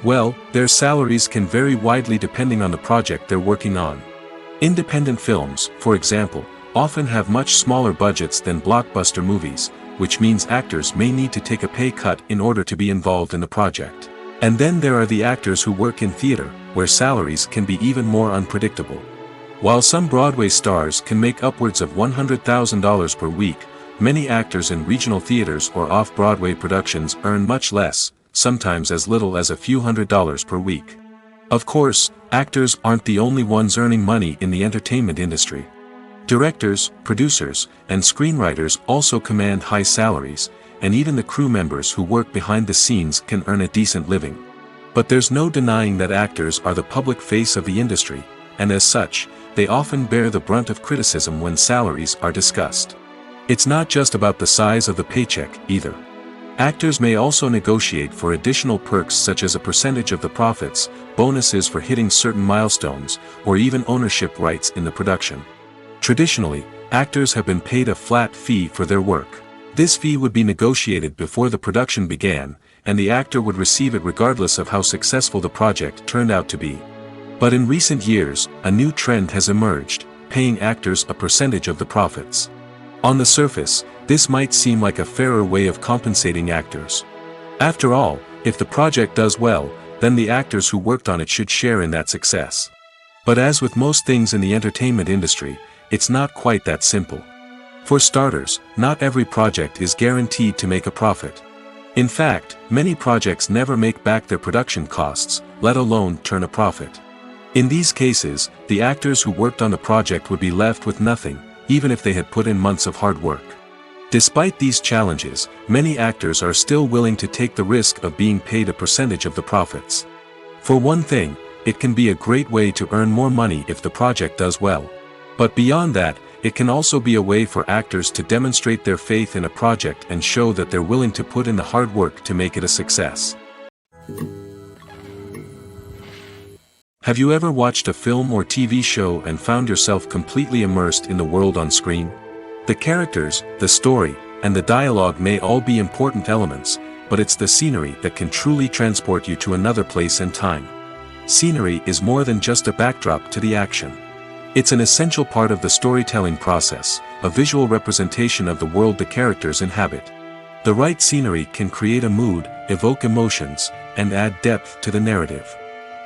Well, their salaries can vary widely depending on the project they're working on. Independent films, for example, often have much smaller budgets than blockbuster movies, which means actors may need to take a pay cut in order to be involved in the project. And then there are the actors who work in theater, where salaries can be even more unpredictable. While some Broadway stars can make upwards of $100,000 per week, many actors in regional theaters or off-Broadway productions earn much less, sometimes as little as a few $100s per week. Of course, actors aren't the only ones earning money in the entertainment industry. Directors, producers, and screenwriters also command high salaries, and even the crew members who work behind the scenes can earn a decent living. But there's no denying that actors are the public face of the industry, and as such, they often bear the brunt of criticism when salaries are discussed. It's not just about the size of the paycheck, either. Actors may also negotiate for additional perks such as a percentage of the profits, bonuses for hitting certain milestones, or even ownership rights in the production. Traditionally, actors have been paid a flat fee for their work. This fee would be negotiated before the production began, and the actor would receive it regardless of how successful the project turned out to be. But in recent years, a new trend has emerged, paying actors a percentage of the profits. On the surface, this might seem like a fairer way of compensating actors. After all, if the project does well, then the actors who worked on it should share in that success. But as with most things in the entertainment industry, it's not quite that simple. For starters, not every project is guaranteed to make a profit. In fact, many projects never make back their production costs, let alone turn a profit. In these cases, the actors who worked on the project would be left with nothing, even if they had put in months of hard work. Despite these challenges, many actors are still willing to take the risk of being paid a percentage of the profits. For one thing, it can be a great way to earn more money if the project does well. But beyond that, it can also be a way for actors to demonstrate their faith in a project and show that they're willing to put in the hard work to make it a success. Have you ever watched a film or TV show and found yourself completely immersed in the world on screen? The characters, the story, and the dialogue may all be important elements, but it's the scenery that can truly transport you to another place and time. Scenery is more than just a backdrop to the action. It's an essential part of the storytelling process, a visual representation of the world the characters inhabit. The right scenery can create a mood, evoke emotions, and add depth to the narrative.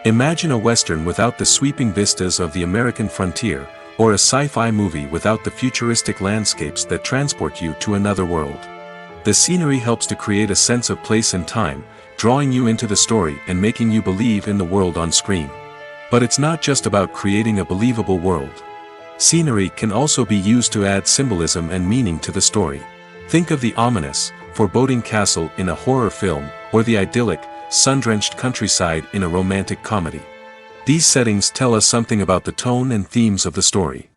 Imagine a Western without the sweeping vistas of the American frontier, or a sci-fi movie without the futuristic landscapes that transport you to another world. The scenery helps to create a sense of place and time, drawing you into the story and making you believe in the world on screen. But it's not just about creating a believable world. Scenery can also be used to add symbolism and meaning to the story. Think of the ominous, foreboding castle in a horror film, or the idyllic, sun-drenched countryside in a romantic comedy. These settings tell us something about the tone and themes of the story.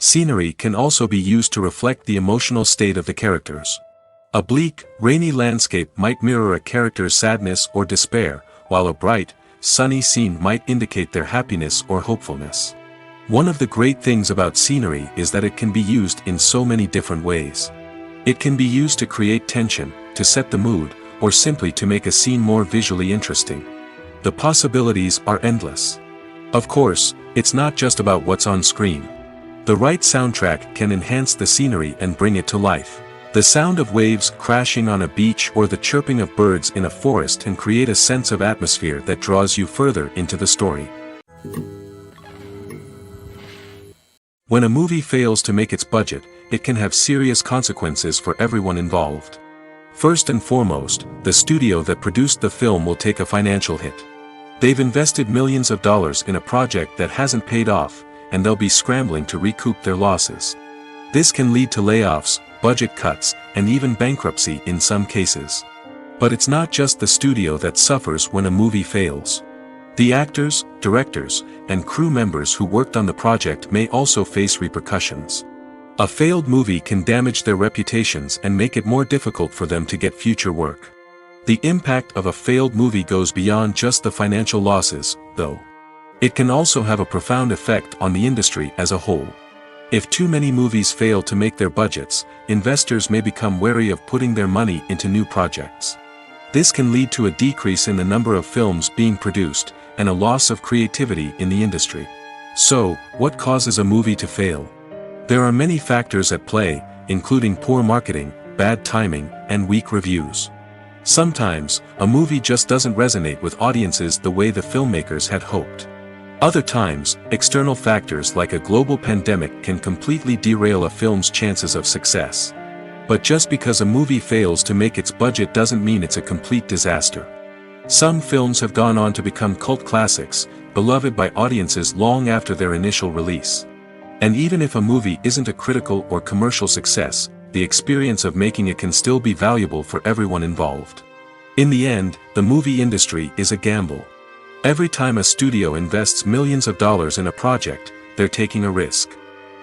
Scenery can also be used to reflect the emotional state of the characters. A bleak, rainy landscape might mirror a character's sadness or despair, while a bright, sunny scene might indicate their happiness or hopefulness. One of the great things about scenery is that it can be used in so many different ways. It can be used to create tension, to set the mood, or simply to make a scene more visually interesting. The possibilities are endless. Of course, it's not just about what's on screen. The right soundtrack can enhance the scenery and bring it to life. The sound of waves crashing on a beach or the chirping of birds in a forest can create a sense of atmosphere that draws you further into the story. When a movie fails to make its budget, it can have serious consequences for everyone involved. First and foremost, the studio that produced the film will take a financial hit. They've invested millions of dollars in a project that hasn't paid off, and they'll be scrambling to recoup their losses. This can lead to layoffs, budget cuts, and even bankruptcy in some cases. But it's not just the studio that suffers when a movie fails. The actors, directors, and crew members who worked on the project may also face repercussions. A failed movie can damage their reputations and make it more difficult for them to get future work. The impact of a failed movie goes beyond just the financial losses, though. It can also have a profound effect on the industry as a whole. If too many movies fail to make their budgets, investors may become wary of putting their money into new projects. This can lead to a decrease in the number of films being produced, and a loss of creativity in the industry. So, what causes a movie to fail? There are many factors at play, including poor marketing, bad timing, and weak reviews. Sometimes, a movie just doesn't resonate with audiences the way the filmmakers had hoped. Other times, external factors like a global pandemic can completely derail a film's chances of success. But just because a movie fails to make its budget doesn't mean it's a complete disaster. Some films have gone on to become cult classics, beloved by audiences long after their initial release. And even if a movie isn't a critical or commercial success, the experience of making it can still be valuable for everyone involved. In the end, the movie industry is a gamble. Every time a studio invests millions of dollars in a project, they're taking a risk.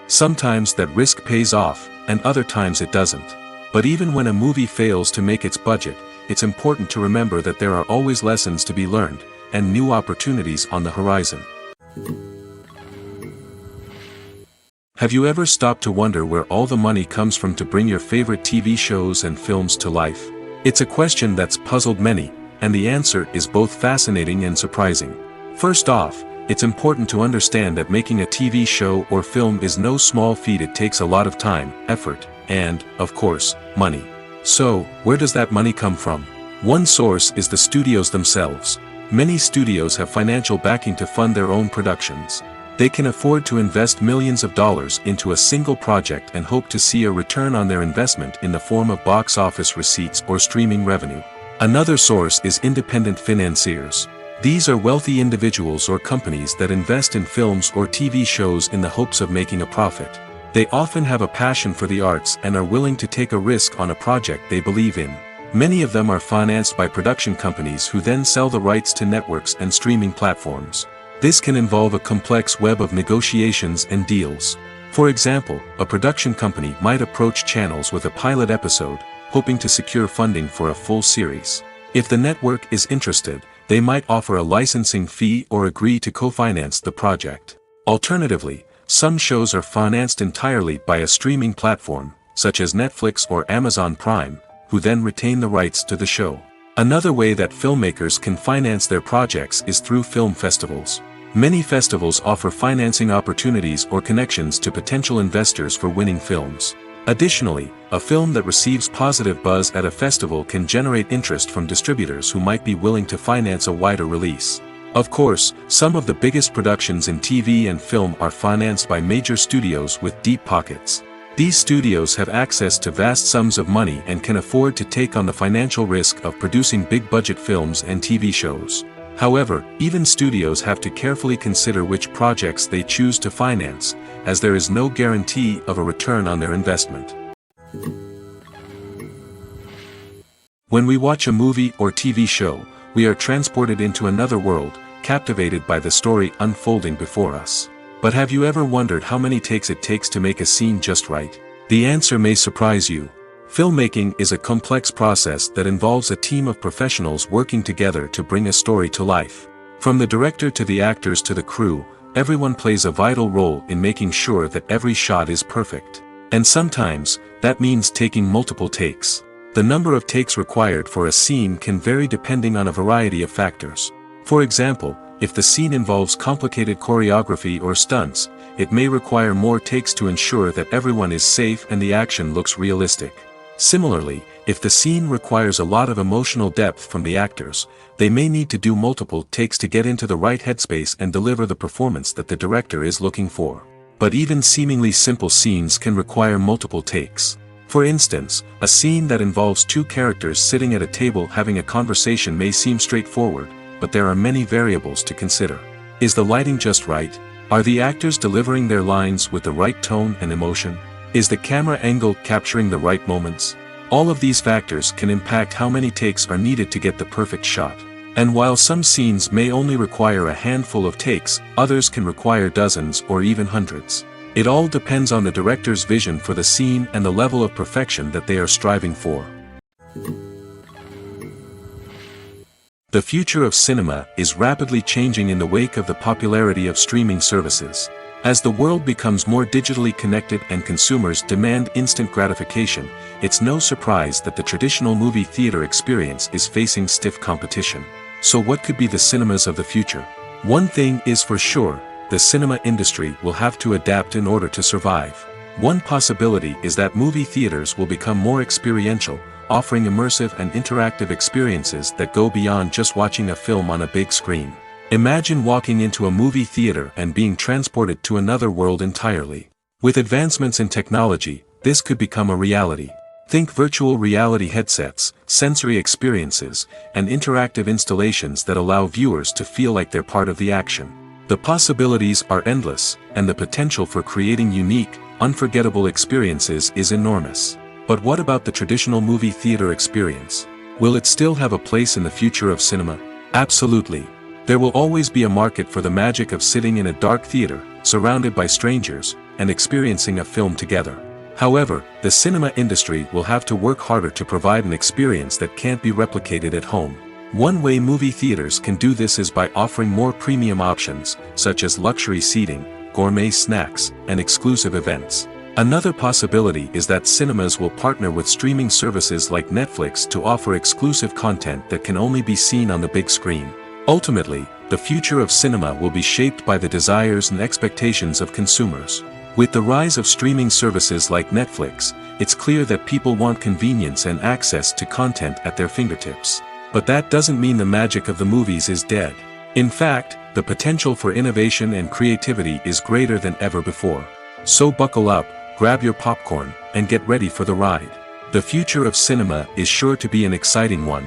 Sometimes that risk pays off, and other times it doesn't. But even when a movie fails to make its budget, it's important to remember that there are always lessons to be learned, and new opportunities on the horizon. Have you ever stopped to wonder where all the money comes from to bring your favorite TV shows and films to life? It's a question that's puzzled many, and the answer is both fascinating and surprising. First off, it's important to understand that making a TV show or film is no small feat. It takes a lot of time, effort, and, of course, money. So, where does that money come from? One source is the studios themselves. Many studios have financial backing to fund their own productions. They can afford to invest millions of dollars into a single project and hope to see a return on their investment in the form of box office receipts or streaming revenue. Another source is independent financiers. These are wealthy individuals or companies that invest in films or TV shows in the hopes of making a profit. They often have a passion for the arts and are willing to take a risk on a project they believe in. Many of them are financed by production companies who then sell the rights to networks and streaming platforms. This can involve a complex web of negotiations and deals. For example, a production company might approach channels with a pilot episode, hoping to secure funding for a full series. If the network is interested, they might offer a licensing fee or agree to co-finance the project. Alternatively, some shows are financed entirely by a streaming platform, such as Netflix or Amazon Prime, who then retain the rights to the show. Another way that filmmakers can finance their projects is through film festivals. Many festivals offer financing opportunities or connections to potential investors for winning films. Additionally, a film that receives positive buzz at a festival can generate interest from distributors who might be willing to finance a wider release. Of course, some of the biggest productions in TV and film are financed by major studios with deep pockets. These studios have access to vast sums of money and can afford to take on the financial risk of producing big-budget films and TV shows. However, even studios have to carefully consider which projects they choose to finance, as there is no guarantee of a return on their investment. When we watch a movie or TV show, we are transported into another world, captivated by the story unfolding before us. But have you ever wondered how many takes it takes to make a scene just right? The answer may surprise you. Filmmaking is a complex process that involves a team of professionals working together to bring a story to life. From the director to the actors to the crew, everyone plays a vital role in making sure that every shot is perfect. And sometimes, that means taking multiple takes. The number of takes required for a scene can vary depending on a variety of factors. For example, if the scene involves complicated choreography or stunts, it may require more takes to ensure that everyone is safe and the action looks realistic. Similarly, if the scene requires a lot of emotional depth from the actors, they may need to do multiple takes to get into the right headspace and deliver the performance that the director is looking for. But even seemingly simple scenes can require multiple takes. For instance, a scene that involves two characters sitting at a table having a conversation may seem straightforward, but there are many variables to consider. Is the lighting just right? Are the actors delivering their lines with the right tone and emotion? Is the camera angle capturing the right moments? All of these factors can impact how many takes are needed to get the perfect shot. And while some scenes may only require a handful of takes, others can require dozens or even hundreds. It all depends on the director's vision for the scene and the level of perfection that they are striving for. The future of cinema is rapidly changing in the wake of the popularity of streaming services. As the world becomes more digitally connected and consumers demand instant gratification, it's no surprise that the traditional movie theater experience is facing stiff competition. So what could be the cinemas of the future? One thing is for sure, the cinema industry will have to adapt in order to survive. One possibility is that movie theaters will become more experiential, offering immersive and interactive experiences that go beyond just watching a film on a big screen. Imagine walking into a movie theater and being transported to another world entirely. With advancements in technology, this could become a reality. Think virtual reality headsets, sensory experiences, and interactive installations that allow viewers to feel like they're part of the action. The possibilities are endless, and the potential for creating unique, unforgettable experiences is enormous. But what about the traditional movie theater experience? Will it still have a place in the future of cinema? Absolutely. There will always be a market for the magic of sitting in a dark theater, surrounded by strangers, and experiencing a film together. However, the cinema industry will have to work harder to provide an experience that can't be replicated at home. One way movie theaters can do this is by offering more premium options, such as luxury seating, gourmet snacks, and exclusive events. Another possibility is that cinemas will partner with streaming services like Netflix to offer exclusive content that can only be seen on the big screen. Ultimately, the future of cinema will be shaped by the desires and expectations of consumers. With the rise of streaming services like Netflix, it's clear that people want convenience and access to content at their fingertips. But that doesn't mean the magic of the movies is dead. In fact, the potential for innovation and creativity is greater than ever before. So buckle up, grab your popcorn, and get ready for the ride. The future of cinema is sure to be an exciting one.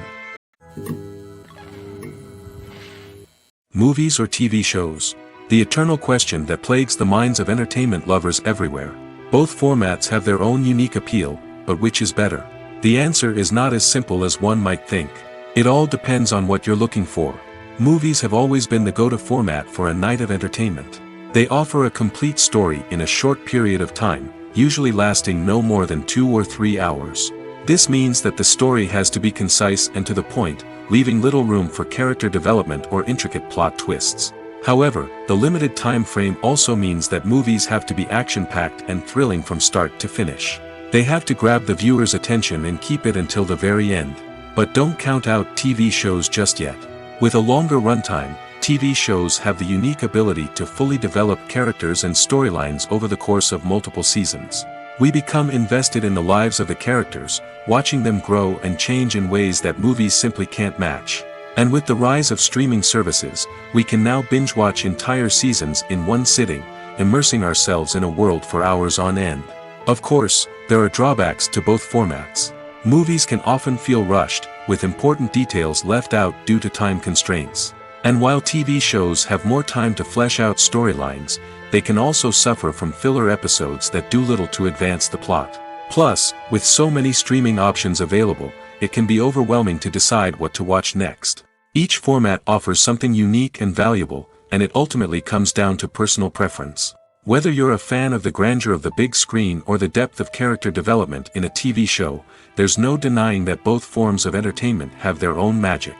Movies or TV shows? The eternal question that plagues the minds of entertainment lovers everywhere. Both formats have their own unique appeal, but which is better? The answer is not as simple as one might think. It all depends on what you're looking for. Movies have always been the go-to format for a night of entertainment. They offer a complete story in a short period of time, usually lasting no more than 2 or 3 hours. This means that the story has to be concise and to the point, leaving little room for character development or intricate plot twists. However, the limited time frame also means that movies have to be action-packed and thrilling from start to finish. They have to grab the viewer's attention and keep it until the very end. But don't count out TV shows just yet. With a longer runtime, TV shows have the unique ability to fully develop characters and storylines over the course of multiple seasons. We become invested in the lives of the characters, watching them grow and change in ways that movies simply can't match. And with the rise of streaming services, we can now binge-watch entire seasons in one sitting, immersing ourselves in a world for hours on end. Of course, there are drawbacks to both formats. Movies can often feel rushed, with important details left out due to time constraints. And while TV shows have more time to flesh out storylines, they can also suffer from filler episodes that do little to advance the plot. Plus, with so many streaming options available, it can be overwhelming to decide what to watch next. Each format offers something unique and valuable, and it ultimately comes down to personal preference. Whether you're a fan of the grandeur of the big screen or the depth of character development in a TV show, there's no denying that both forms of entertainment have their own magic.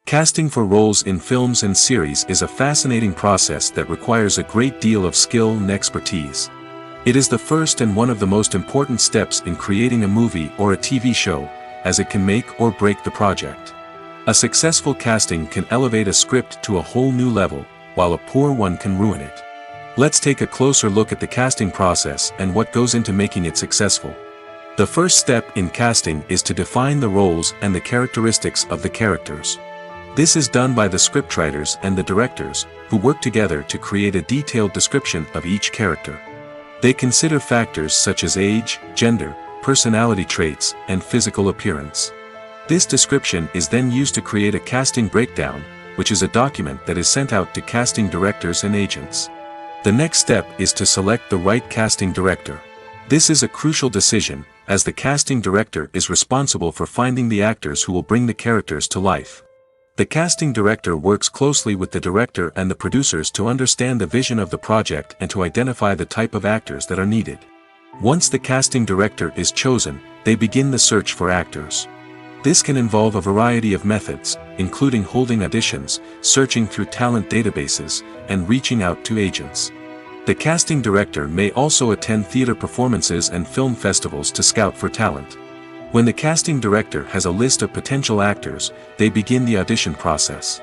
Casting for roles in films and series is a fascinating process that requires a great deal of skill and expertise. It is the first and one of the most important steps in creating a movie or a TV show, as it can make or break the project. A successful casting can elevate a script to a whole new level, while a poor one can ruin it. Let's take a closer look at the casting process and what goes into making it successful. The first step in casting is to define the roles and the characteristics of the characters. This is done by the scriptwriters and the directors, who work together to create a detailed description of each character. They consider factors such as age, gender, personality traits, and physical appearance. This description is then used to create a casting breakdown, which is a document that is sent out to casting directors and agents. The next step is to select the right casting director. This is a crucial decision, as the casting director is responsible for finding the actors who will bring the characters to life. The casting director works closely with the director and the producers to understand the vision of the project and to identify the type of actors that are needed. Once the casting director is chosen, they begin the search for actors. This can involve a variety of methods, including holding auditions, searching through talent databases, and reaching out to agents. The casting director may also attend theater performances and film festivals to scout for talent. When the casting director has a list of potential actors, they begin the audition process.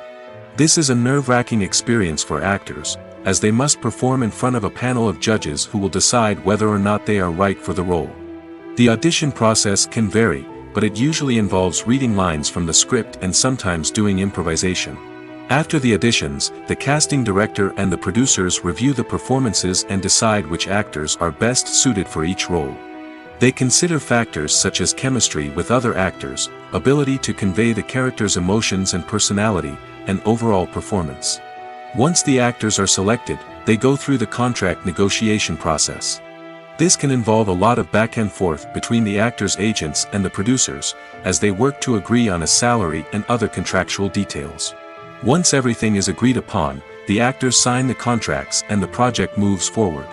This is a nerve-wracking experience for actors, as they must perform in front of a panel of judges who will decide whether or not they are right for the role. The audition process can vary, but it usually involves reading lines from the script and sometimes doing improvisation. After the auditions, the casting director and the producers review the performances and decide which actors are best suited for each role. They consider factors such as chemistry with other actors, ability to convey the character's emotions and personality, and overall performance. Once the actors are selected, they go through the contract negotiation process. This can involve a lot of back and forth between the actors' agents and the producers, as they work to agree on a salary and other contractual details. Once everything is agreed upon, the actors sign the contracts and the project moves forward.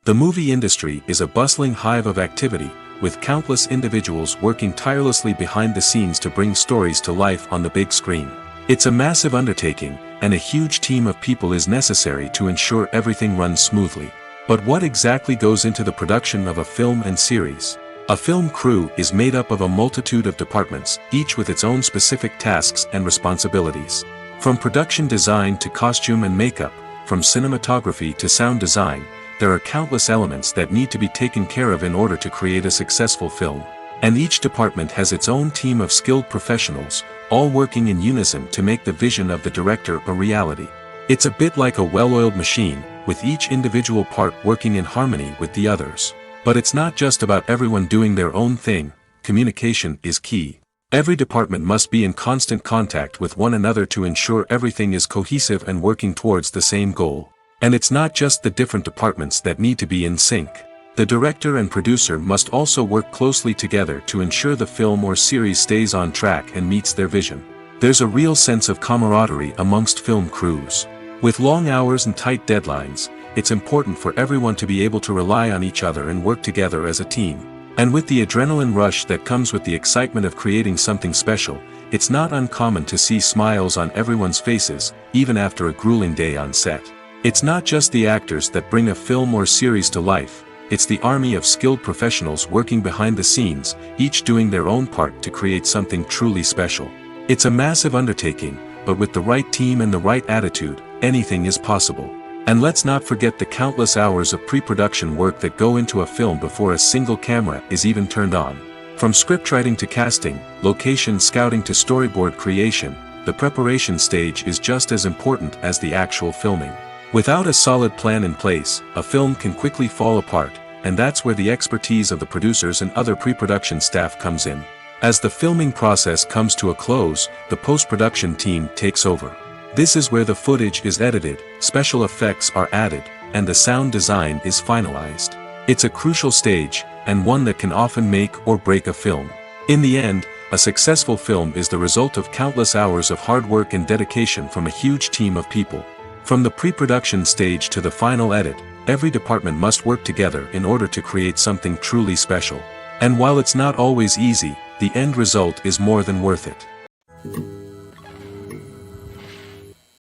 The movie industry is a bustling hive of activity, with countless individuals working tirelessly behind the scenes to bring stories to life on the big screen. It's a massive undertaking, and a huge team of people is necessary to ensure everything runs smoothly. But what exactly goes into the production of a film and series? A film crew is made up of a multitude of departments, each with its own specific tasks and responsibilities. From production design to costume and makeup, from cinematography to sound design, there are countless elements that need to be taken care of in order to create a successful film. And each department has its own team of skilled professionals, all working in unison to make the vision of the director a reality. It's a bit like a well-oiled machine, with each individual part working in harmony with the others. But it's not just about everyone doing their own thing. Communication is key. Every department must be in constant contact with one another to ensure everything is cohesive and working towards the same goal. And it's not just the different departments that need to be in sync. The director and producer must also work closely together to ensure the film or series stays on track and meets their vision. There's a real sense of camaraderie amongst film crews. With long hours and tight deadlines, it's important for everyone to be able to rely on each other and work together as a team. And with the adrenaline rush that comes with the excitement of creating something special, it's not uncommon to see smiles on everyone's faces, even after a grueling day on set. It's not just the actors that bring a film or series to life, it's the army of skilled professionals working behind the scenes, each doing their own part to create something truly special. It's a massive undertaking, but with the right team and the right attitude, anything is possible. And let's not forget the countless hours of pre-production work that go into a film before a single camera is even turned on. From scriptwriting to casting, location scouting to storyboard creation, the preparation stage is just as important as the actual filming. Without a solid plan in place, a film can quickly fall apart, and that's where the expertise of the producers and other pre-production staff comes in. As the filming process comes to a close, the post-production team takes over. This is where the footage is edited, special effects are added, and the sound design is finalized. It's a crucial stage, and one that can often make or break a film. In the end, a successful film is the result of countless hours of hard work and dedication from a huge team of people. From the pre-production stage to the final edit, every department must work together in order to create something truly special. And while it's not always easy, the end result is more than worth it.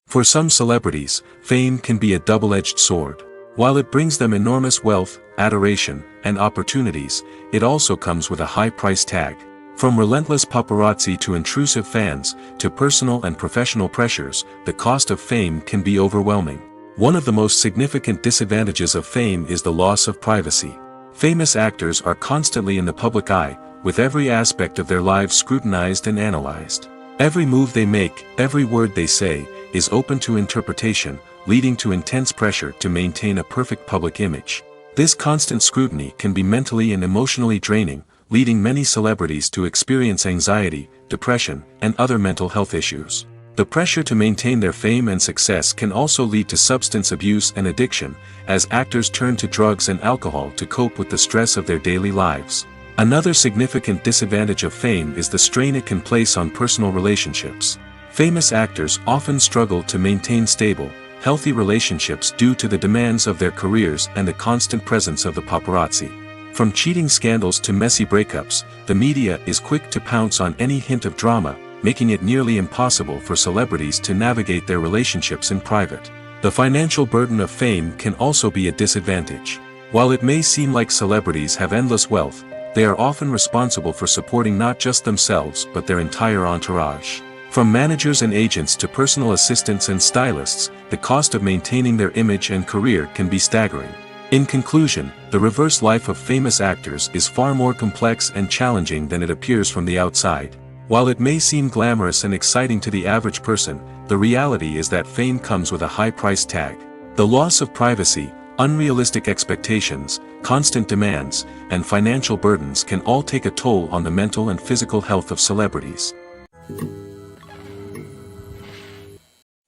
For some celebrities, fame can be a double-edged sword. While it brings them enormous wealth, adoration, and opportunities, it also comes with a high price tag. From relentless paparazzi to intrusive fans, to personal and professional pressures, the cost of fame can be overwhelming. One of the most significant disadvantages of fame is the loss of privacy. Famous actors are constantly in the public eye, with every aspect of their lives scrutinized and analyzed. Every move they make, every word they say, is open to interpretation, leading to intense pressure to maintain a perfect public image. This constant scrutiny can be mentally and emotionally draining, leading many celebrities to experience anxiety, depression, and other mental health issues. The pressure to maintain their fame and success can also lead to substance abuse and addiction, as actors turn to drugs and alcohol to cope with the stress of their daily lives. Another significant disadvantage of fame is the strain it can place on personal relationships. Famous actors often struggle to maintain stable, healthy relationships due to the demands of their careers and the constant presence of the paparazzi. From cheating scandals to messy breakups, the media is quick to pounce on any hint of drama, making it nearly impossible for celebrities to navigate their relationships in private. The financial burden of fame can also be a disadvantage. While it may seem like celebrities have endless wealth, they are often responsible for supporting not just themselves but their entire entourage. From managers and agents to personal assistants and stylists, the cost of maintaining their image and career can be staggering. In conclusion, the reverse life of famous actors is far more complex and challenging than it appears from the outside. While it may seem glamorous and exciting to the average person, the reality is that fame comes with a high price tag. The loss of privacy, unrealistic expectations, constant demands, and financial burdens can all take a toll on the mental and physical health of celebrities.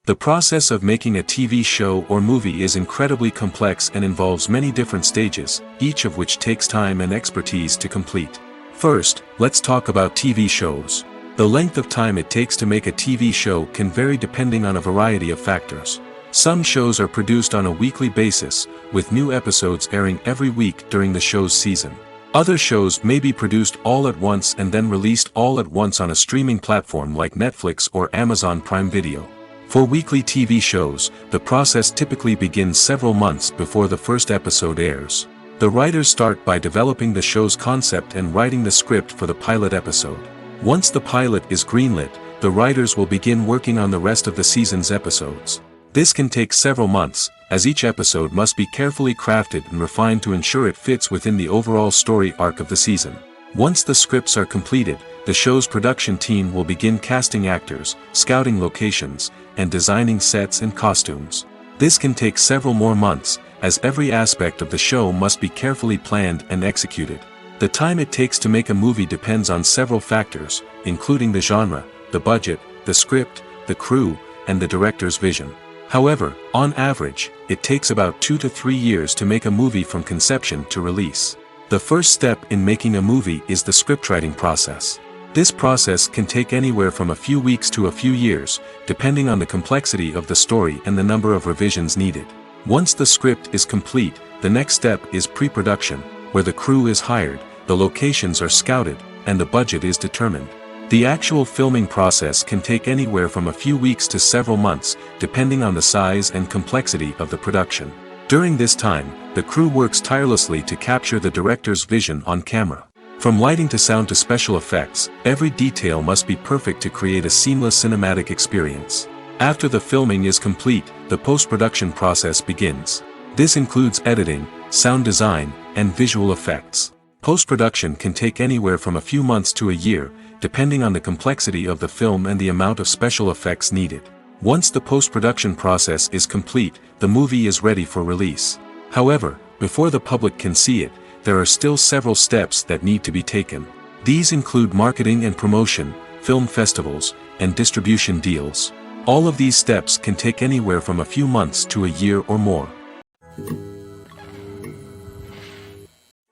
The process of making a TV show or movie is incredibly complex and involves many different stages, each of which takes time and expertise to complete. First, let's talk about TV shows. The length of time it takes to make a TV show can vary depending on a variety of factors. Some shows are produced on a weekly basis, with new episodes airing every week during the show's season. Other shows may be produced all at once and then released all at once on a streaming platform like Netflix or Amazon Prime Video. For weekly TV shows, the process typically begins several months before the first episode airs. The writers start by developing the show's concept and writing the script for the pilot episode. Once the pilot is greenlit, the writers will begin working on the rest of the season's episodes. This can take several months, as each episode must be carefully crafted and refined to ensure it fits within the overall story arc of the season. Once the scripts are completed, the show's production team will begin casting actors, scouting locations, and designing sets and costumes. This can take several more months, as every aspect of the show must be carefully planned and executed. The time it takes to make a movie depends on several factors, including the genre, the budget, the script, the crew, and the director's vision. However, on average, it takes about 2 to 3 years to make a movie from conception to release. The first step in making a movie is the scriptwriting process. This process can take anywhere from a few weeks to a few years, depending on the complexity of the story and the number of revisions needed. Once the script is complete, the next step is pre-production, where the crew is hired, the locations are scouted, and the budget is determined. The actual filming process can take anywhere from a few weeks to several months, depending on the size and complexity of the production. During this time, the crew works tirelessly to capture the director's vision on camera. From lighting to sound to special effects, every detail must be perfect to create a seamless cinematic experience. After the filming is complete, the post-production process begins. This includes editing, sound design, and visual effects. Post-production can take anywhere from a few months to a year, depending on the complexity of the film and the amount of special effects needed. Once the post-production process is complete, the movie is ready for release. However, before the public can see it, there are still several steps that need to be taken. These include marketing and promotion, film festivals, and distribution deals. All of these steps can take anywhere from a few months to a year or more.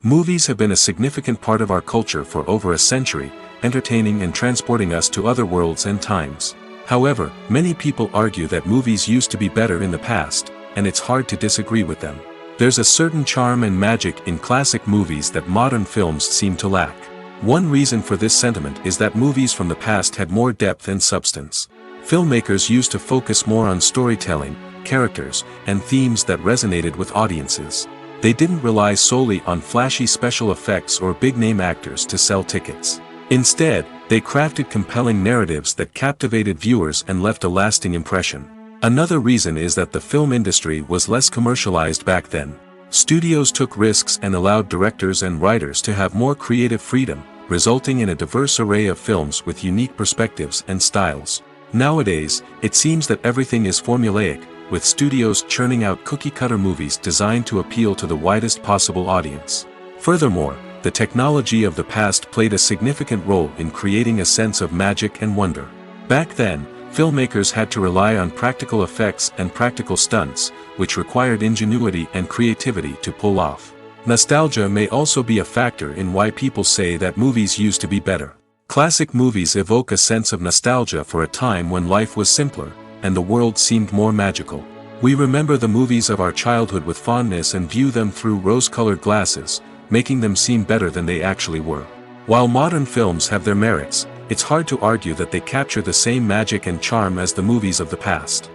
Movies have been a significant part of our culture for over a century, entertaining and transporting us to other worlds and times. However, many people argue that movies used to be better in the past, and it's hard to disagree with them. There's a certain charm and magic in classic movies that modern films seem to lack. One reason for this sentiment is that movies from the past had more depth and substance. Filmmakers used to focus more on storytelling, characters, and themes that resonated with audiences. They didn't rely solely on flashy special effects or big-name actors to sell tickets. Instead, they crafted compelling narratives that captivated viewers and left a lasting impression. Another reason is that the film industry was less commercialized back then. Studios took risks and allowed directors and writers to have more creative freedom, resulting in a diverse array of films with unique perspectives and styles. Nowadays, it seems that everything is formulaic, with studios churning out cookie-cutter movies designed to appeal to the widest possible audience. Furthermore, the technology of the past played a significant role in creating a sense of magic and wonder. Back then, filmmakers had to rely on practical effects and practical stunts, which required ingenuity and creativity to pull off. Nostalgia may also be a factor in why people say that movies used to be better. Classic movies evoke a sense of nostalgia for a time when life was simpler, and the world seemed more magical. We remember the movies of our childhood with fondness and view them through rose-colored glasses, making them seem better than they actually were. While modern films have their merits, it's hard to argue that they capture the same magic and charm as the movies of the past.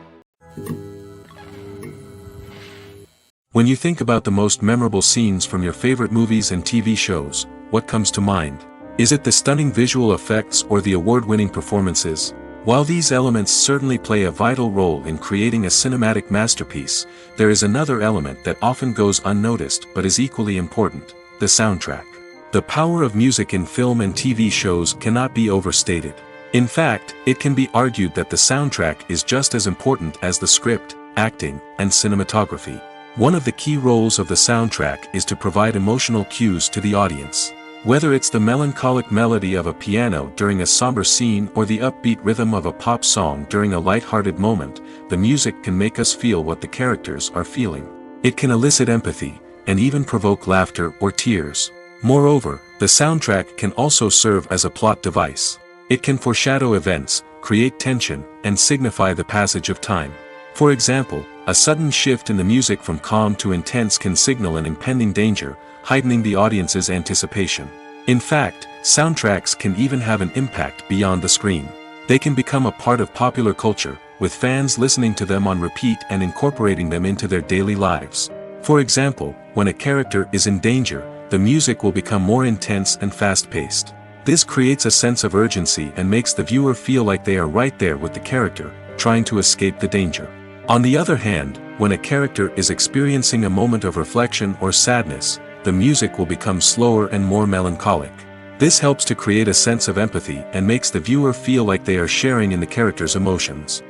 When you think about the most memorable scenes from your favorite movies and TV shows, what comes to mind? Is it the stunning visual effects or the award-winning performances? While these elements certainly play a vital role in creating a cinematic masterpiece, there is another element that often goes unnoticed but is equally important: the soundtrack. The power of music in film and TV shows cannot be overstated. In fact, it can be argued that the soundtrack is just as important as the script, acting, and cinematography. One of the key roles of the soundtrack is to provide emotional cues to the audience. Whether it's the melancholic melody of a piano during a somber scene or the upbeat rhythm of a pop song during a light-hearted moment, the music can make us feel what the characters are feeling. It can elicit empathy, and even provoke laughter or tears. Moreover, the soundtrack can also serve as a plot device. It can foreshadow events, create tension, and signify the passage of time. For example, a sudden shift in the music from calm to intense can signal an impending danger, heightening the audience's anticipation. In fact, soundtracks can even have an impact beyond the screen. They can become a part of popular culture, with fans listening to them on repeat and incorporating them into their daily lives. For example, when a character is in danger, the music will become more intense and fast-paced. This creates a sense of urgency and makes the viewer feel like they are right there with the character, trying to escape the danger. On the other hand, when a character is experiencing a moment of reflection or sadness, the music will become slower and more melancholic. This helps to create a sense of empathy and makes the viewer feel like they are sharing in the character's emotions.